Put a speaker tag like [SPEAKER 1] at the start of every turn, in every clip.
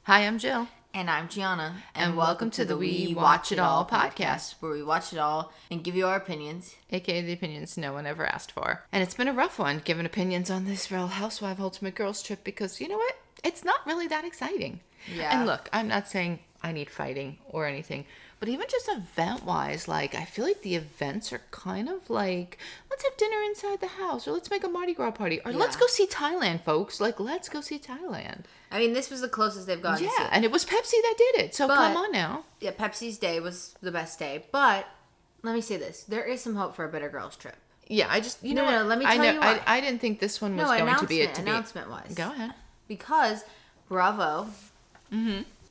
[SPEAKER 1] Hi, I'm Jill.
[SPEAKER 2] And I'm Gianna.
[SPEAKER 1] And welcome to the We Watch It All podcast,
[SPEAKER 2] where we watch it all and give you our opinions.
[SPEAKER 1] AKA the opinions no one ever asked for. And it's been a rough one, giving opinions on this Real Housewife Ultimate Girls trip, because you know what? It's not really that exciting.
[SPEAKER 2] Yeah.
[SPEAKER 1] And look, I'm not saying I need fighting or anything, but even just event-wise, like, I feel like the events are kind of like, let's have dinner inside the house, or let's make a Mardi Gras party, or let's go see Thailand, folks. Like, let's go see Thailand.
[SPEAKER 2] I mean, this was the closest they've gone to see.
[SPEAKER 1] Yeah, and it was Pepsi that did it, so come on now.
[SPEAKER 2] Yeah, Pepsi's day was the best day, but let me say this. There is some hope for a Better Girls trip.
[SPEAKER 1] Yeah, I just, you know what?
[SPEAKER 2] Let me tell you why.
[SPEAKER 1] I didn't think this one was going to be it.
[SPEAKER 2] Announcement-wise.
[SPEAKER 1] Go ahead.
[SPEAKER 2] Because, Bravo,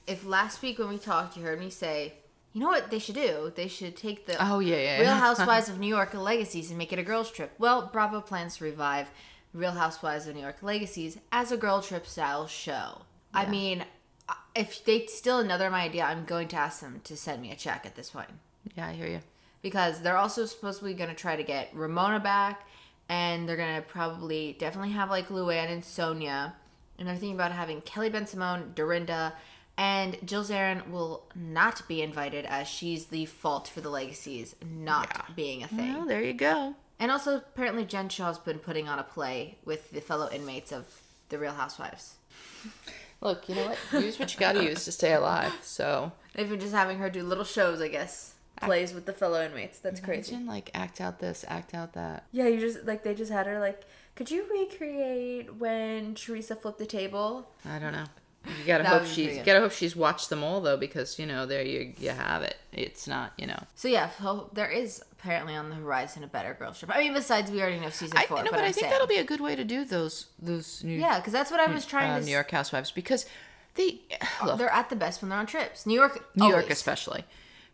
[SPEAKER 2] if last week when we talked, you heard me say, you know what they should do? They should take the Real Housewives of New York Legacies and make it a girls' trip. Well, Bravo plans to revive Real Housewives of New York Legacies as a girl trip style show. Yeah. I mean, if they steal another my idea, I'm going to ask them to send me a check at this point.
[SPEAKER 1] Yeah, I hear you.
[SPEAKER 2] Because they're also supposedly going to try to get Ramona back, and they're going to definitely have like Luann and Sonia, and they're thinking about having Kelly Ben-Simone, Dorinda, and Jill Zarin will not be invited as she's the fault for the Legacies not being a thing.
[SPEAKER 1] Well, there you go.
[SPEAKER 2] And also, apparently, Jen Shaw's been putting on a play with the fellow inmates of the Real Housewives.
[SPEAKER 1] Look, you know what? Use what you gotta use to stay alive, so.
[SPEAKER 2] They've been just having her do little shows, I guess. Plays with the fellow inmates. That's crazy.
[SPEAKER 1] Imagine, like, act out this, act out that.
[SPEAKER 2] Yeah, they just had her, like, could you recreate when Teresa flipped the table?
[SPEAKER 1] I don't know. You gotta hope she's watched them all, though, because, you know, there you have it. It's not, you know.
[SPEAKER 2] So yeah, there is apparently on the horizon a Better Girls trip. I mean, besides we already know season 4.
[SPEAKER 1] But I think that'll be a good way to do those new.
[SPEAKER 2] Yeah, because that's what I was trying to.
[SPEAKER 1] New York Housewives, because
[SPEAKER 2] they're at the best when they're on trips. New York
[SPEAKER 1] especially.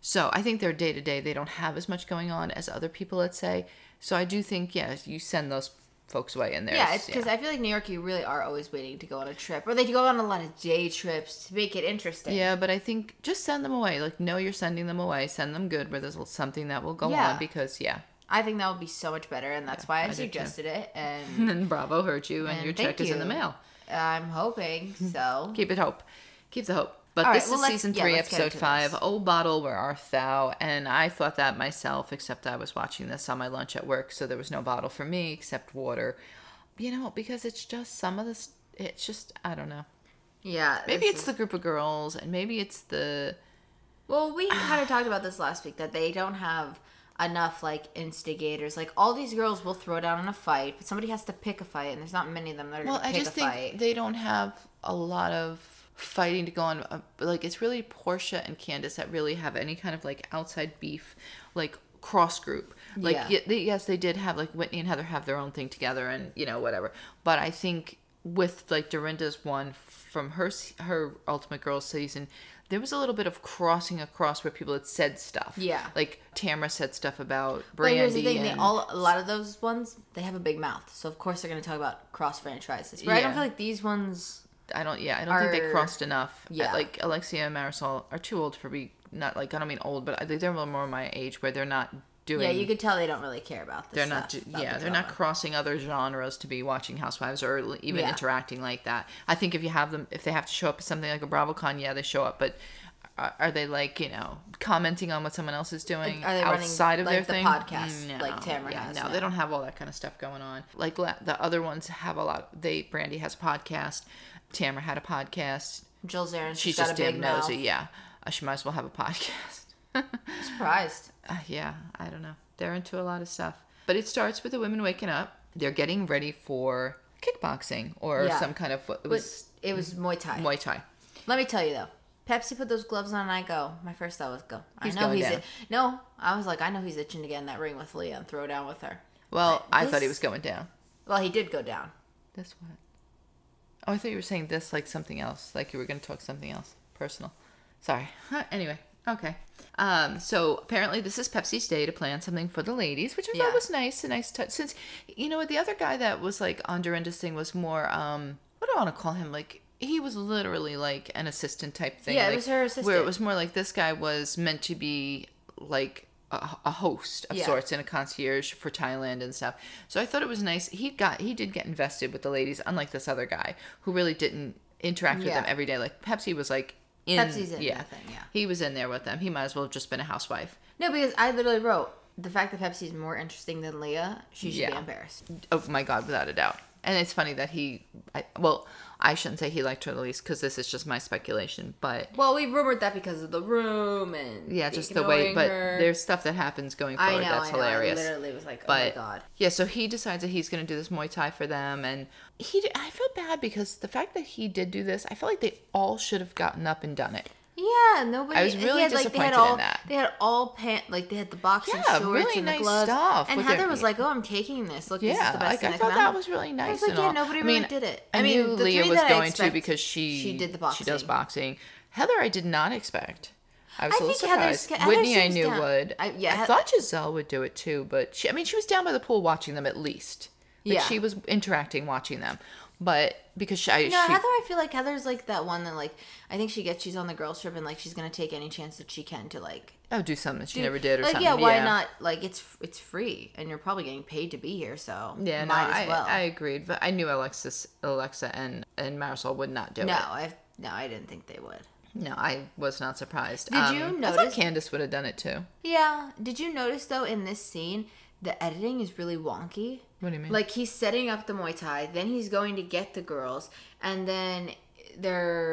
[SPEAKER 1] So I think their day to day they don't have as much going on as other people, let's say. So I do think you send those folks away in there.
[SPEAKER 2] Yeah, it's because I feel like New York, you really are always waiting to go on a trip, or they go on a lot of day trips to make it interesting.
[SPEAKER 1] Yeah, but I think just send them away. Like, no, you're sending them away. Send them good where there's something that will go on, because
[SPEAKER 2] I think that would be so much better, and that's why I suggested it.
[SPEAKER 1] And Bravo heard you, and your check is in the mail.
[SPEAKER 2] I'm hoping so.
[SPEAKER 1] Keep the hope. But this is season 3, episode 5. Old Bottle, Where Art Thou? And I thought that myself, except I was watching this on my lunch at work, so there was no bottle for me except water. You know, because it's just some of this. It's just, I don't know.
[SPEAKER 2] Yeah.
[SPEAKER 1] Maybe it's the group of girls, and maybe it's the.
[SPEAKER 2] Well, we kind of talked about this last week, that they don't have enough, like, instigators. Like, all these girls will throw down in a fight, but somebody has to pick a fight, and there's not many of them that are going to pick a fight. Well, I just think
[SPEAKER 1] they don't have a lot of fighting to go on. Like, it's really Portia and Candace that really have any kind of, like, outside beef, like, cross group. Like, yes, they did have, like, Whitney and Heather have their own thing together, and, you know, whatever. But I think with, like, Dorinda's one from her Ultimate Girls season, there was a little bit of crossing across where people had said stuff. Yeah. Like, Tamara said stuff about Brandy.
[SPEAKER 2] But here's the thing, a lot of those ones, they have a big mouth. So, of course, they're going to talk about cross-franchises. But I don't feel like these ones... I don't think they crossed enough.
[SPEAKER 1] Yeah. Like, Alexia and Marisol are too old for me. Not, like, I don't mean old, but I think they're a little more my age where they're not doing...
[SPEAKER 2] Yeah, you could tell they don't really care about this
[SPEAKER 1] they're not crossing other genres to be watching Housewives or even interacting like that. I think if they have to show up at something like a BravoCon, they show up, but are they, like, you know, commenting on what someone else is doing outside of their thing?
[SPEAKER 2] Podcast, like Tamara has.
[SPEAKER 1] No, they don't have all that kind of stuff going on. Like, the other ones have a lot. Brandy has a podcast. Tamara had a podcast.
[SPEAKER 2] Jill Zarin,
[SPEAKER 1] she's just damn nosy. Yeah, she might as well have a podcast.
[SPEAKER 2] I'm surprised.
[SPEAKER 1] I don't know. They're into a lot of stuff. But it starts with the women waking up. They're getting ready for kickboxing or some kind of...
[SPEAKER 2] It was Muay Thai.
[SPEAKER 1] Muay Thai.
[SPEAKER 2] Let me tell you, though. Pepsi put those gloves on and I go. My first thought was go. I was like, I know he's itching to get in that ring with Leah and throw down with her.
[SPEAKER 1] Well, I thought he was going down.
[SPEAKER 2] Well, he did go down.
[SPEAKER 1] This what? Oh, I thought you were saying this like something else. Like you were going to talk something else. Personal. Sorry. Anyway. Okay. So apparently this is Pepsi's day to plan something for the ladies, which I thought was nice. A nice touch. Since, you know, the other guy that was like on Dorinda's thing was more, what do I want to call him? Like, he was literally like an assistant type thing.
[SPEAKER 2] Yeah,
[SPEAKER 1] like,
[SPEAKER 2] it was her assistant.
[SPEAKER 1] Where it was more like this guy was meant to be like a host of sorts and a concierge for Thailand and stuff. So I thought it was nice. He did get invested with the ladies, unlike this other guy who really didn't interact with them every day. Like Pepsi was like
[SPEAKER 2] Pepsi's in that thing,
[SPEAKER 1] He was in there with them. He might as well have just been a housewife.
[SPEAKER 2] No, because I literally wrote, the fact that Pepsi's more interesting than Leah, she should be embarrassed.
[SPEAKER 1] Oh my God, without a doubt. And it's funny that I shouldn't say he liked her the least because this is just my speculation, but...
[SPEAKER 2] Well, we rumored that because of the room and...
[SPEAKER 1] Yeah, just the way, but there's stuff that happens going forward that's hilarious. I
[SPEAKER 2] literally was like, oh my God.
[SPEAKER 1] Yeah, so he decides that he's going to do this Muay Thai for them, and I feel bad because the fact that he did do this, I feel like they all should have gotten up and done it.
[SPEAKER 2] Yeah, nobody.
[SPEAKER 1] I was really disappointed in that.
[SPEAKER 2] They had all they had the boxing shorts
[SPEAKER 1] really
[SPEAKER 2] and
[SPEAKER 1] nice
[SPEAKER 2] the gloves.
[SPEAKER 1] Stuff.
[SPEAKER 2] And Heather was like, "Oh, I'm taking this. Look, this is the best thing
[SPEAKER 1] I thought that was really nice.
[SPEAKER 2] I was like, nobody really did it.
[SPEAKER 1] I knew Leah was going to because she
[SPEAKER 2] did the boxing.
[SPEAKER 1] She does boxing. Heather, I did not expect. I was a little surprised. Whitney, I knew would. I thought Gizelle would do it too, but she was down by the pool watching them at least. She was interacting, watching them. But because Heather,
[SPEAKER 2] I feel like Heather's like that one that like I think she's on the girls trip and like she's gonna take any chance that she can to like
[SPEAKER 1] do something that she never did or something.
[SPEAKER 2] Yeah, why not? Like it's free and you're probably getting paid to be here, so
[SPEAKER 1] yeah, might as well. I agreed, but I knew Alexa and Marisol would not do it.
[SPEAKER 2] I didn't think they would.
[SPEAKER 1] No, I was not surprised.
[SPEAKER 2] Did you notice?
[SPEAKER 1] I thought Candace would have done it too.
[SPEAKER 2] Yeah. Did you notice though in this scene the editing is really wonky?
[SPEAKER 1] What do you mean?
[SPEAKER 2] Like, he's setting up the Muay Thai, then he's going to get the girls, and then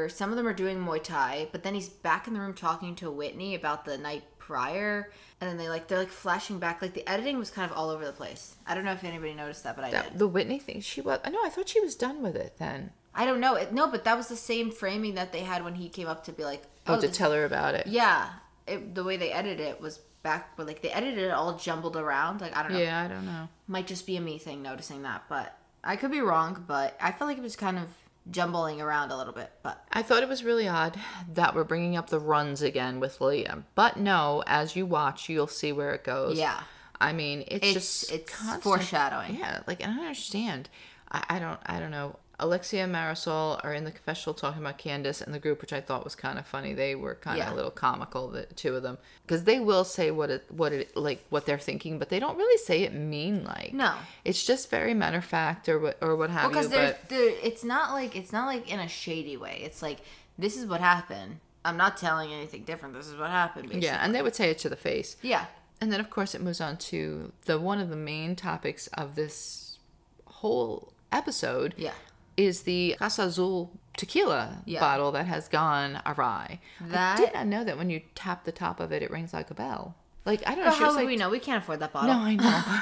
[SPEAKER 2] some of them are doing Muay Thai, but then he's back in the room talking to Whitney about the night prior, and then they're flashing back. Like, the editing was kind of all over the place. I don't know if anybody noticed that, but I did.
[SPEAKER 1] The Whitney thing, I thought she was done with it then.
[SPEAKER 2] I don't know. No, but that was the same framing that they had when he came up to be like...
[SPEAKER 1] to tell her about it.
[SPEAKER 2] Yeah. The way they edited it was... back, but like they edited it all jumbled around. Like I don't know.
[SPEAKER 1] Yeah, I don't know.
[SPEAKER 2] Might just be a me thing noticing that, but I could be wrong. But I felt like it was kind of jumbling around a little bit. But
[SPEAKER 1] I thought it was really odd that we're bringing up the runs again with Leah. But no, as you watch, you'll see where it goes.
[SPEAKER 2] Yeah.
[SPEAKER 1] I mean, it's constant,
[SPEAKER 2] foreshadowing.
[SPEAKER 1] Yeah, like I don't understand. I don't know. Alexia and Marisol are in the confessional talking about Candace and the group, which I thought was kind of funny. They were kind of a little comical, the two of them, because they will say what they're thinking, but they don't really say it mean like.
[SPEAKER 2] No,
[SPEAKER 1] it's just very matter of fact or what have you.
[SPEAKER 2] Because it's not like in a shady way. It's like, this is what happened. I'm not telling anything different. This is what happened. Basically.
[SPEAKER 1] Yeah, and they would say it to the face.
[SPEAKER 2] Yeah,
[SPEAKER 1] and then of course it moves on to one of the main topics of this whole episode. Yeah. Is the Clase Azul tequila bottle that has gone awry. I did not know that when you tap the top of it, it rings like a bell. Like, I don't know.
[SPEAKER 2] How would we know? We can't afford that bottle.
[SPEAKER 1] No, I know.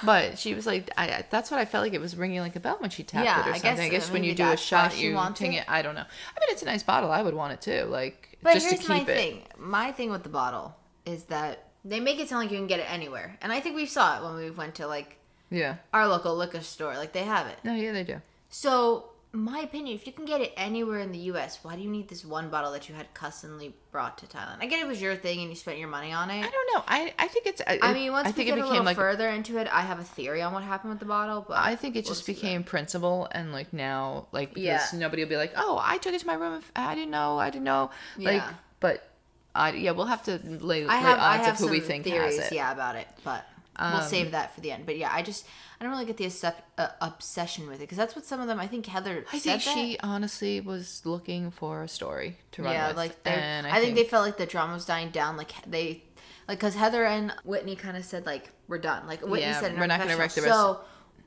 [SPEAKER 1] But she was like, that's what I felt like it was ringing like a bell when she tapped it or something. I guess when you do a shot, you ting it. I don't know. I mean, it's a nice bottle. I would want it too. Like,
[SPEAKER 2] but
[SPEAKER 1] just to keep it.
[SPEAKER 2] Thing. My thing with the bottle is that they make it sound like you can get it anywhere. And I think we saw it when we went to, like, our local liquor store. Like, they have it.
[SPEAKER 1] No, yeah, they do.
[SPEAKER 2] So, my opinion, if you can get it anywhere in the U.S., why do you need this one bottle that you had customly brought to Thailand? I get it was your thing and you spent your money on it.
[SPEAKER 1] I don't know. I think it's...
[SPEAKER 2] once we get a little further into it, I have a theory on what happened with the bottle, but...
[SPEAKER 1] I think it just became principle, and, like, now, like, because nobody will be like, oh, I took it to my room, I didn't know. Like, but, we'll have to lay odds of who we think has it.
[SPEAKER 2] About it, but... we'll save that for the end. But yeah, I don't really get the obsession with it, because that's what some of them, I think Heather said that.
[SPEAKER 1] She honestly was looking for a story to run with.
[SPEAKER 2] Like I think they felt like the drama was dying down. Because Heather and Whitney kind of said, like, we're done. Like, Whitney said in her confessional, we're not going to wreck the rest. So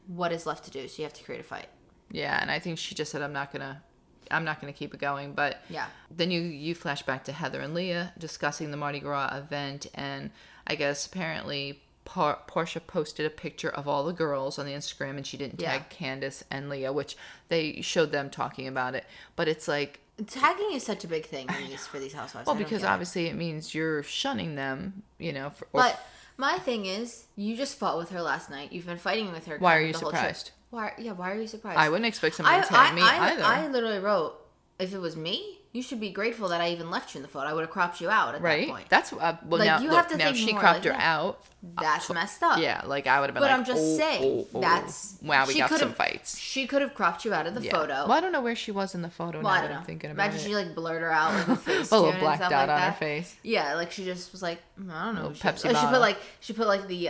[SPEAKER 2] what is left to do? So you have to create a fight.
[SPEAKER 1] Yeah, and I think she just said, I'm not gonna keep it going. But then you flash back to Heather and Leah discussing the Mardi Gras event, and I guess apparently Portia posted a picture of all the girls on the Instagram, and she didn't tag Candace and Leah, which they showed them talking about it. But it's like,
[SPEAKER 2] tagging is such a big thing for these housewives.
[SPEAKER 1] Well, because obviously it means you're shunning them, you know.
[SPEAKER 2] But my thing is, you just fought with her last night. You've been fighting with her.
[SPEAKER 1] Why are you surprised?
[SPEAKER 2] Why are you surprised?
[SPEAKER 1] I wouldn't expect somebody to tag me either.
[SPEAKER 2] I literally wrote, if it was me, you should be grateful that I even left you in the photo. I would have cropped you out at that point.
[SPEAKER 1] That's now she cropped her out.
[SPEAKER 2] That's messed up.
[SPEAKER 1] Yeah, like I would have been.
[SPEAKER 2] But I'm just saying that's
[SPEAKER 1] wow. We got some fights.
[SPEAKER 2] She could have cropped you out of the photo.
[SPEAKER 1] Well, I don't know where she was in the photo.
[SPEAKER 2] Well,
[SPEAKER 1] now
[SPEAKER 2] I don't know.
[SPEAKER 1] I'm thinking about
[SPEAKER 2] Imagine she like blurred her out with her face,
[SPEAKER 1] a little black dot on her face.
[SPEAKER 2] Yeah, like she just was like, I don't know.
[SPEAKER 1] Pepsi bottle.
[SPEAKER 2] She put like the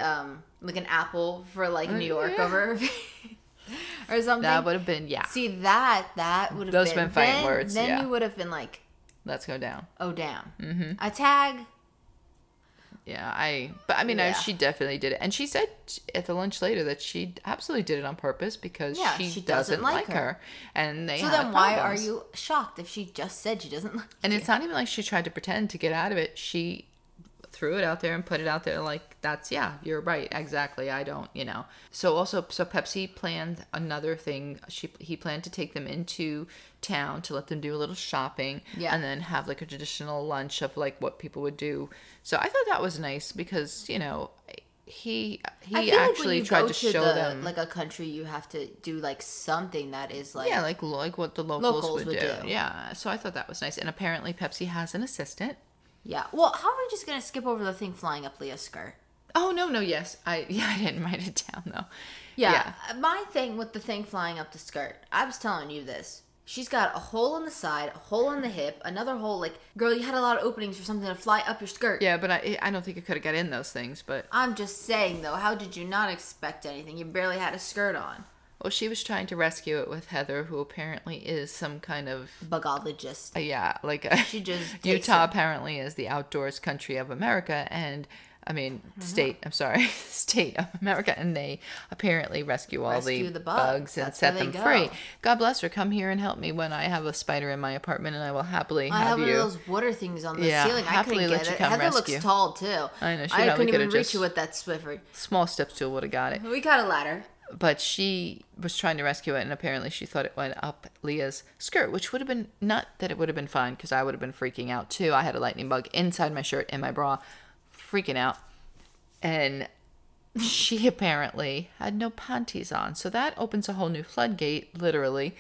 [SPEAKER 2] like an apple for like New York over her face. or something.
[SPEAKER 1] That would have been,
[SPEAKER 2] See, that would have been...
[SPEAKER 1] Those been fighting words,
[SPEAKER 2] Then you would have been like...
[SPEAKER 1] Let's go down.
[SPEAKER 2] Oh, damn.
[SPEAKER 1] Mm-hmm.
[SPEAKER 2] A tag...
[SPEAKER 1] Yeah, she definitely did it. And she said at the lunch later that she absolutely did it on purpose because she doesn't like her. And they
[SPEAKER 2] So then why are you shocked if she just said she doesn't like you?
[SPEAKER 1] And it's not even like she tried to pretend to get out of it. She threw it out there and put it out there like, that's, you're right, exactly, I don't, So Pepsi planned another thing. He planned to take them into town to let them do a little shopping and then have like a traditional lunch of like what people would do. So I thought that was nice because, he actually tried to show them
[SPEAKER 2] like a country you have to do like something that is like
[SPEAKER 1] like what the locals would do. Yeah, so I thought that was nice. And apparently Pepsi has an assistant.
[SPEAKER 2] Yeah. Well, how are we just gonna skip over the thing flying up Leah's skirt?
[SPEAKER 1] Oh no, yes. I didn't write it down though.
[SPEAKER 2] Yeah. My thing with the thing flying up the skirt, I was telling you this. She's got a hole in the side, a hole in the hip, another hole. Like, girl, you had a lot of openings for something to fly up your skirt.
[SPEAKER 1] Yeah, but I don't think it could have got in those things. But
[SPEAKER 2] I'm just saying though, how did you not expect anything? You barely had a skirt on.
[SPEAKER 1] Well, she was trying to rescue it with Heather, who apparently is some kind of...
[SPEAKER 2] bugologist.
[SPEAKER 1] She just... Utah apparently is the outdoors country of America, and... state of America, and they apparently rescue the bugs and set them free. God bless her. Come here and help me when I have a spider in my apartment, and I will happily have you.
[SPEAKER 2] I have one of those water things on the ceiling. I couldn't get it. Heather looks tall, too.
[SPEAKER 1] I know.
[SPEAKER 2] I couldn't even reach it with that Swiffer.
[SPEAKER 1] Small steps tool would have got it.
[SPEAKER 2] We got a ladder.
[SPEAKER 1] But she was trying to rescue it, and apparently she thought it went up Leah's skirt, which would have been, not that it would have been fine, because I would have been freaking out, too. I had a lightning bug inside my shirt, in my bra, freaking out. And she apparently had no panties on. So that opens a whole new floodgate, literally.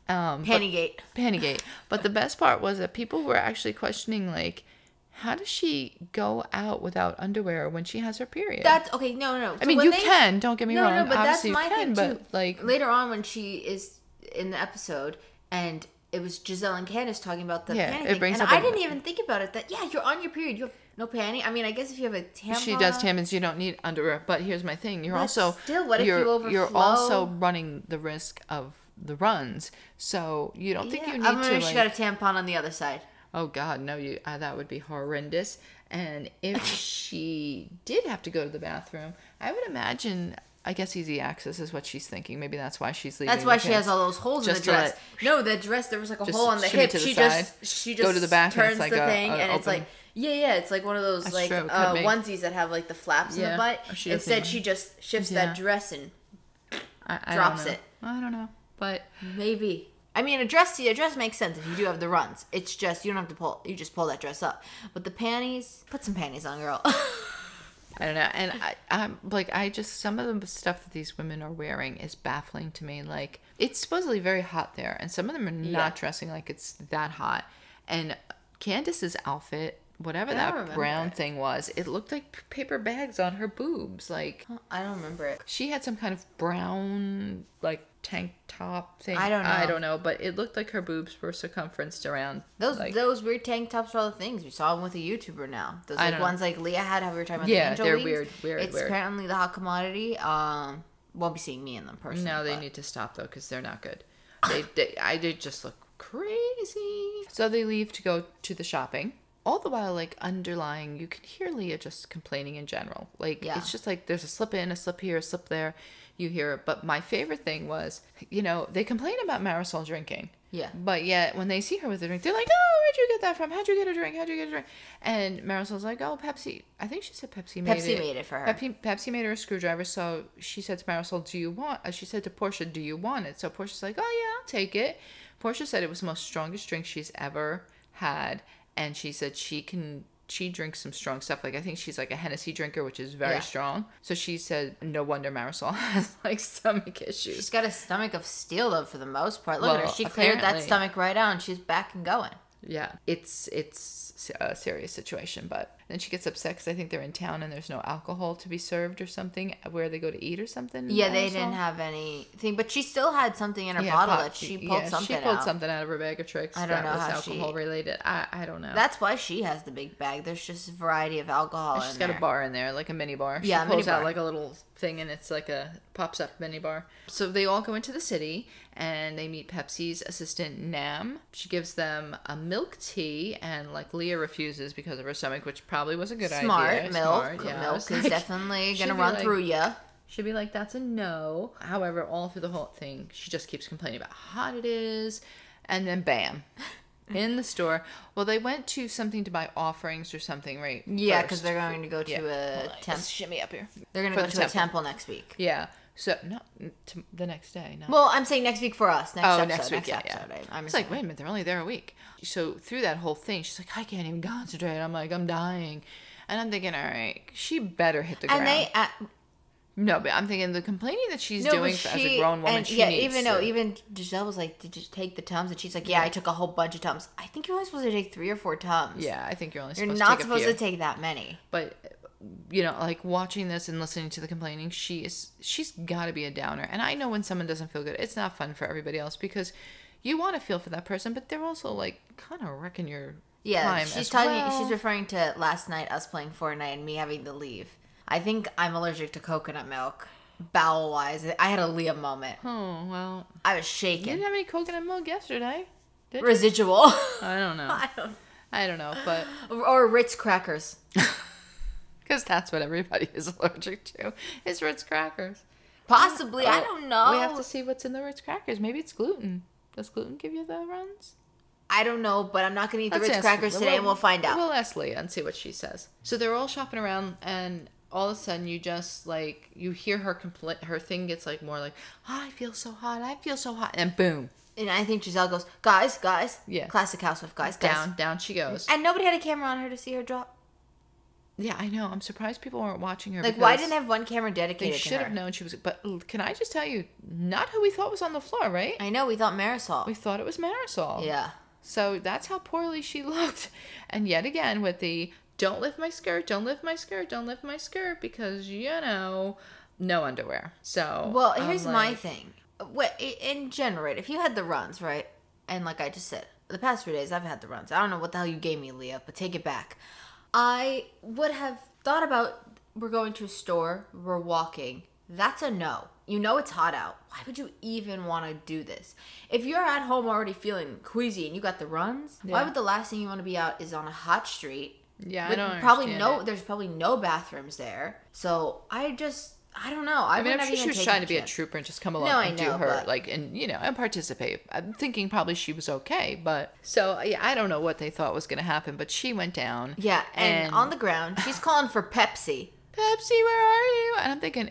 [SPEAKER 1] Pantygate. But the best part was that people were actually questioning, like, how does she go out without underwear when she has her period?
[SPEAKER 2] That's okay. No.
[SPEAKER 1] I mean, you can. Don't get me wrong.
[SPEAKER 2] No, but
[SPEAKER 1] obviously
[SPEAKER 2] that's my thing too.
[SPEAKER 1] But like
[SPEAKER 2] later on, when she is in the episode, and it was Gizelle and Candace talking about the panty thing, and I didn't even think about it. That you're on your period. You have no panty. I mean, I guess if you have a tampon,
[SPEAKER 1] she does tampons. You don't need underwear. But here's my thing. You're also
[SPEAKER 2] still. What if you overflow?
[SPEAKER 1] You're also running the risk of the runs. So you don't think you need to.
[SPEAKER 2] I'm sure she got a tampon on the other side.
[SPEAKER 1] Oh God, no! That would be horrendous. And if she did have to go to the bathroom, I would imagine, I guess easy access is what she's thinking. Maybe that's why she's leaving.
[SPEAKER 2] That's why she has all those holes in the dress. No, the dress, there was like a hole on the hip. She just
[SPEAKER 1] go to the bathroom.
[SPEAKER 2] Turns like the thing, and it's like, it's like one of those like onesies that have like the flaps in the butt. Instead, she just shifts that dress and drops it.
[SPEAKER 1] I don't know, but
[SPEAKER 2] maybe. I mean, a dress makes sense if you do have the runs. It's just, you don't have to pull, you just pull that dress up. But the panties, put some panties on, girl.
[SPEAKER 1] I don't know. And I'm like, some of the stuff that these women are wearing is baffling to me. Like, it's supposedly very hot there, and some of them are not dressing like it's that hot. And Candace's outfit, whatever that brown thing was, it looked like paper bags on her boobs. Like,
[SPEAKER 2] I don't remember it.
[SPEAKER 1] She had some kind of brown, like, tank top thing.
[SPEAKER 2] I
[SPEAKER 1] don't know, but it looked like her boobs were circumferenced around.
[SPEAKER 2] Those weird tank tops are all the things. We saw them with a YouTuber now. Those ones like Leah had, how we were talking about the angel
[SPEAKER 1] they're
[SPEAKER 2] wings.
[SPEAKER 1] weird.
[SPEAKER 2] It's apparently the hot commodity. Won't be seeing me in them personally.
[SPEAKER 1] No, they need to stop though, because they're not good. They just look crazy. So they leave to go to the shopping. All the while, like, underlying, you can hear Leah just complaining in general. Like, it's just like there's a slip in, a slip here, a slip there. You hear it. But my favorite thing was, they complain about Marisol drinking.
[SPEAKER 2] Yeah.
[SPEAKER 1] But yet, when they see her with a drink, they're like, oh, where'd you get that from? How'd you get a drink? And Marisol's like, oh, Pepsi. I think she said Pepsi made it.
[SPEAKER 2] Pepsi made it for her.
[SPEAKER 1] Pepsi made her a screwdriver. So she said to Marisol, she said to Portia, do you want it? So Portia's like, oh, yeah, I'll take it. Portia said it was the most strongest drink she's ever had. And she said she drinks some strong stuff. Like, I think she's like a Hennessy drinker, which is very strong. So she said, no wonder Marisol has like stomach issues.
[SPEAKER 2] She's got a stomach of steel though, for the most part. Look at her. She cleared that stomach right out and she's back and going.
[SPEAKER 1] Yeah, it's a serious situation, but Then she gets upset because I think they're in town and there's no alcohol to be served or something where they go to eat or something.
[SPEAKER 2] Yeah, they didn't have anything, but she still had something in her bottle that she pulled something out.
[SPEAKER 1] She pulled something out of her bag of tricks.
[SPEAKER 2] I don't know
[SPEAKER 1] that was
[SPEAKER 2] how
[SPEAKER 1] alcohol related. I don't know.
[SPEAKER 2] That's why she has the big bag. There's just a variety of alcohol in there.
[SPEAKER 1] She's got a bar in there, like a mini bar. She pulls out like a little thing and it's like a pops up mini bar. So they all go into the city and they meet Pepsi's assistant Nam. She gives them a milk tea and like Leah refuses because of her stomach, which probably was a good idea.
[SPEAKER 2] Milk is definitely gonna run through you.
[SPEAKER 1] She'll be like, that's a no. However, all through the whole thing, she just keeps complaining about how hot it is. And then bam, in the store. Well, they went to something to buy offerings or something, right?
[SPEAKER 2] Yeah, because they're going to go to a temple.
[SPEAKER 1] Shimmy up here.
[SPEAKER 2] They're going to go to a temple next week.
[SPEAKER 1] Yeah. So, no, the next day. No.
[SPEAKER 2] Well, I'm saying next week for us. Next episode.
[SPEAKER 1] Next week,
[SPEAKER 2] yeah.
[SPEAKER 1] I'm like, wait a minute, they're only there a week. So, through that whole thing, she's like, I can't even concentrate. I'm like, I'm dying. And I'm thinking, all right, she better hit the ground. No, but I'm thinking the complaining that she's doing as a grown woman, she needs
[SPEAKER 2] even Gizelle was like, did you take the Tums? And she's like, yeah, I took a whole bunch of Tums. I think you're only supposed to take 3 or 4 Tums.
[SPEAKER 1] Yeah, I think you're only
[SPEAKER 2] supposed
[SPEAKER 1] to take a few.
[SPEAKER 2] You're not supposed to take that many.
[SPEAKER 1] But, you know, like watching this and listening to the complaining, she's got to be a downer. And I know when someone doesn't feel good, it's not fun for everybody else because you want to feel for that person, but they're also like kind of wrecking your time
[SPEAKER 2] she's referring to last night us playing Fortnite and me having to leave. I think I'm allergic to coconut milk. Bowel-wise, I had a Leah moment.
[SPEAKER 1] Oh, well.
[SPEAKER 2] I was shaking.
[SPEAKER 1] You didn't have any coconut milk yesterday, did you?
[SPEAKER 2] Residual.
[SPEAKER 1] I don't know. I don't know, but...
[SPEAKER 2] Or Ritz crackers.
[SPEAKER 1] Because that's what everybody is allergic to, is Ritz crackers.
[SPEAKER 2] Possibly. I don't know.
[SPEAKER 1] We have to see what's in the Ritz crackers. Maybe it's gluten. Does gluten give you the runs?
[SPEAKER 2] I don't know, but I'm not going to eat the Ritz crackers today, and we'll find out.
[SPEAKER 1] We'll ask Leah and see what she says. So they're all shopping around, and... all of a sudden, you just, like, you hear her her thing gets, like, more like, oh, I feel so hot, and boom.
[SPEAKER 2] And I think Gizelle goes, guys.
[SPEAKER 1] Yeah.
[SPEAKER 2] Classic housewife, guys.
[SPEAKER 1] Down she goes.
[SPEAKER 2] And nobody had a camera on her to see her drop.
[SPEAKER 1] Yeah, I know. I'm surprised people weren't watching her.
[SPEAKER 2] Like, why didn't they have one camera dedicated to her?
[SPEAKER 1] They should have known she was, but can I just tell you, not who we thought was on the floor, right?
[SPEAKER 2] I know, we thought Marisol.
[SPEAKER 1] We thought it was Marisol.
[SPEAKER 2] Yeah.
[SPEAKER 1] So that's how poorly she looked. And yet again, with the... don't lift my skirt, don't lift my skirt, because, you know, no underwear. So,
[SPEAKER 2] well, here's my thing. In general, right, if you had the runs, right, and like I just said, the past 3 days I've had the runs. I don't know what the hell you gave me, Leah, but take it back. I would have thought about, we're going to a store, we're walking. That's a no. You know it's hot out. Why would you even want to do this? If you're at home already feeling queasy and you got the runs, why would the last thing you want to be out is on a hot street?
[SPEAKER 1] Yeah, I don't
[SPEAKER 2] There's probably no bathrooms there. So I don't know.
[SPEAKER 1] I mean, I'm sure she was trying to be a trooper and just come along and do her, and participate. I'm thinking probably she was okay, but so yeah, I don't know what they thought was going to happen, but she went down.
[SPEAKER 2] Yeah, and on the ground, she's calling for Pepsi.
[SPEAKER 1] Pepsi, where are you? And I'm thinking,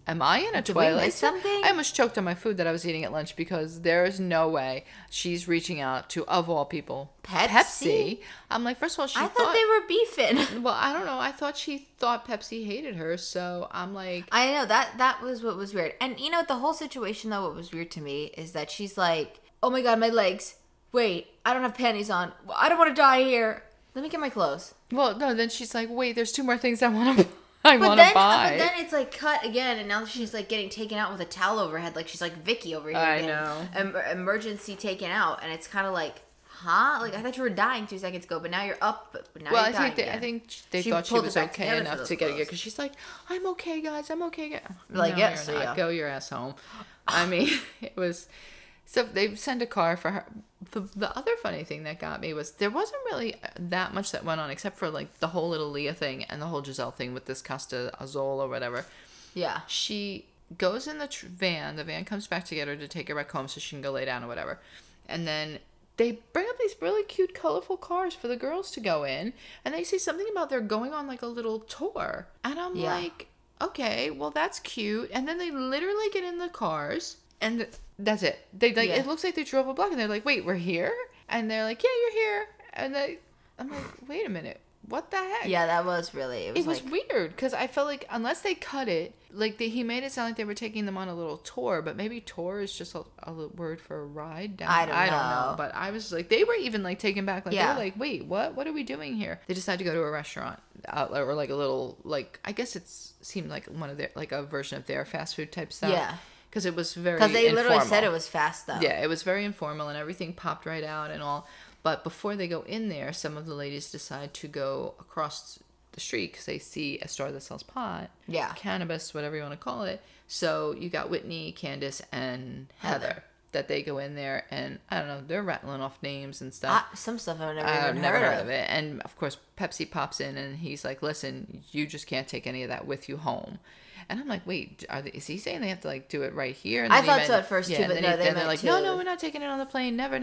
[SPEAKER 1] am I in a twilight?
[SPEAKER 2] Something?
[SPEAKER 1] I almost choked on my food that I was eating at lunch because there is no way she's reaching out to, of all people, Pepsi. I'm like, first of all, I
[SPEAKER 2] thought they were beefing.
[SPEAKER 1] Well, I don't know. I thought she thought Pepsi hated her, so I'm like...
[SPEAKER 2] I know, that was what was weird. And, you know, the whole situation, though, what was weird to me is that she's like, oh my God, my legs. Wait, I don't have panties on. I don't want to die here. Let me get my clothes.
[SPEAKER 1] Well, no, then she's like, wait, there's 2 more things I want to buy.
[SPEAKER 2] But then it's like cut again, and now she's like getting taken out with a towel over her head, like she's like Vicky over here.
[SPEAKER 1] I know.
[SPEAKER 2] Emergency taken out, and it's kind of like, huh? Like, I thought you were dying 2 seconds ago, but now you're up. But now you're dying
[SPEAKER 1] I think they thought she was okay enough to get it, because she's like, I'm okay, guys. I'm okay.
[SPEAKER 2] Like,
[SPEAKER 1] no,
[SPEAKER 2] yes,
[SPEAKER 1] you're not. Go your ass home. I mean, it was... So they sent a car for her. The other funny thing that got me was there wasn't really that much that went on except for like the whole little Leah thing and the whole Gizelle thing with this Clase Azul or whatever.
[SPEAKER 2] Yeah.
[SPEAKER 1] She goes in the van. The van comes back to get her to take her back home so she can go lay down or whatever. And then they bring up these really cute, colorful cars for the girls to go in. And they say something about they're going on like a little tour. And I'm like, okay, well, that's cute. And then they literally get in the cars. And that's it. It looks like they drove a block, and they're like, "Wait, we're here?" And they're like, "Yeah, you're here." And I'm like, "Wait a minute, what the heck?
[SPEAKER 2] Yeah, that was really...
[SPEAKER 1] It was weird, because I felt like unless they cut it, like he made it sound like they were taking them on a little tour, but maybe tour is just a word for a ride down. I don't know. But I was like, they were even like taken back. Like, they were like, wait, what are we doing here? They decided to go to a restaurant, or like a little, like, I guess it seemed like one of their, like a version of their fast food type stuff. Yeah. Because it was very informal. Because they literally
[SPEAKER 2] said it was fast, though.
[SPEAKER 1] Yeah, it was very informal, and everything popped right out and all. But before they go in there, some of the ladies decide to go across the street because they see a store that sells pot. Yeah. Cannabis, whatever you want to call it. So you got Whitney, Candace, and Heather. That they go in there, and I don't know, they're rattling off names and stuff.
[SPEAKER 2] Some stuff I've never heard of
[SPEAKER 1] it. And of course, Pepsi pops in, and he's like, listen, you just can't take any of that with you home. And I'm like, wait, is he saying they have to like do it right here? And
[SPEAKER 2] I thought so at first too, but no, they're like,
[SPEAKER 1] no, we're not taking it on the plane. Never.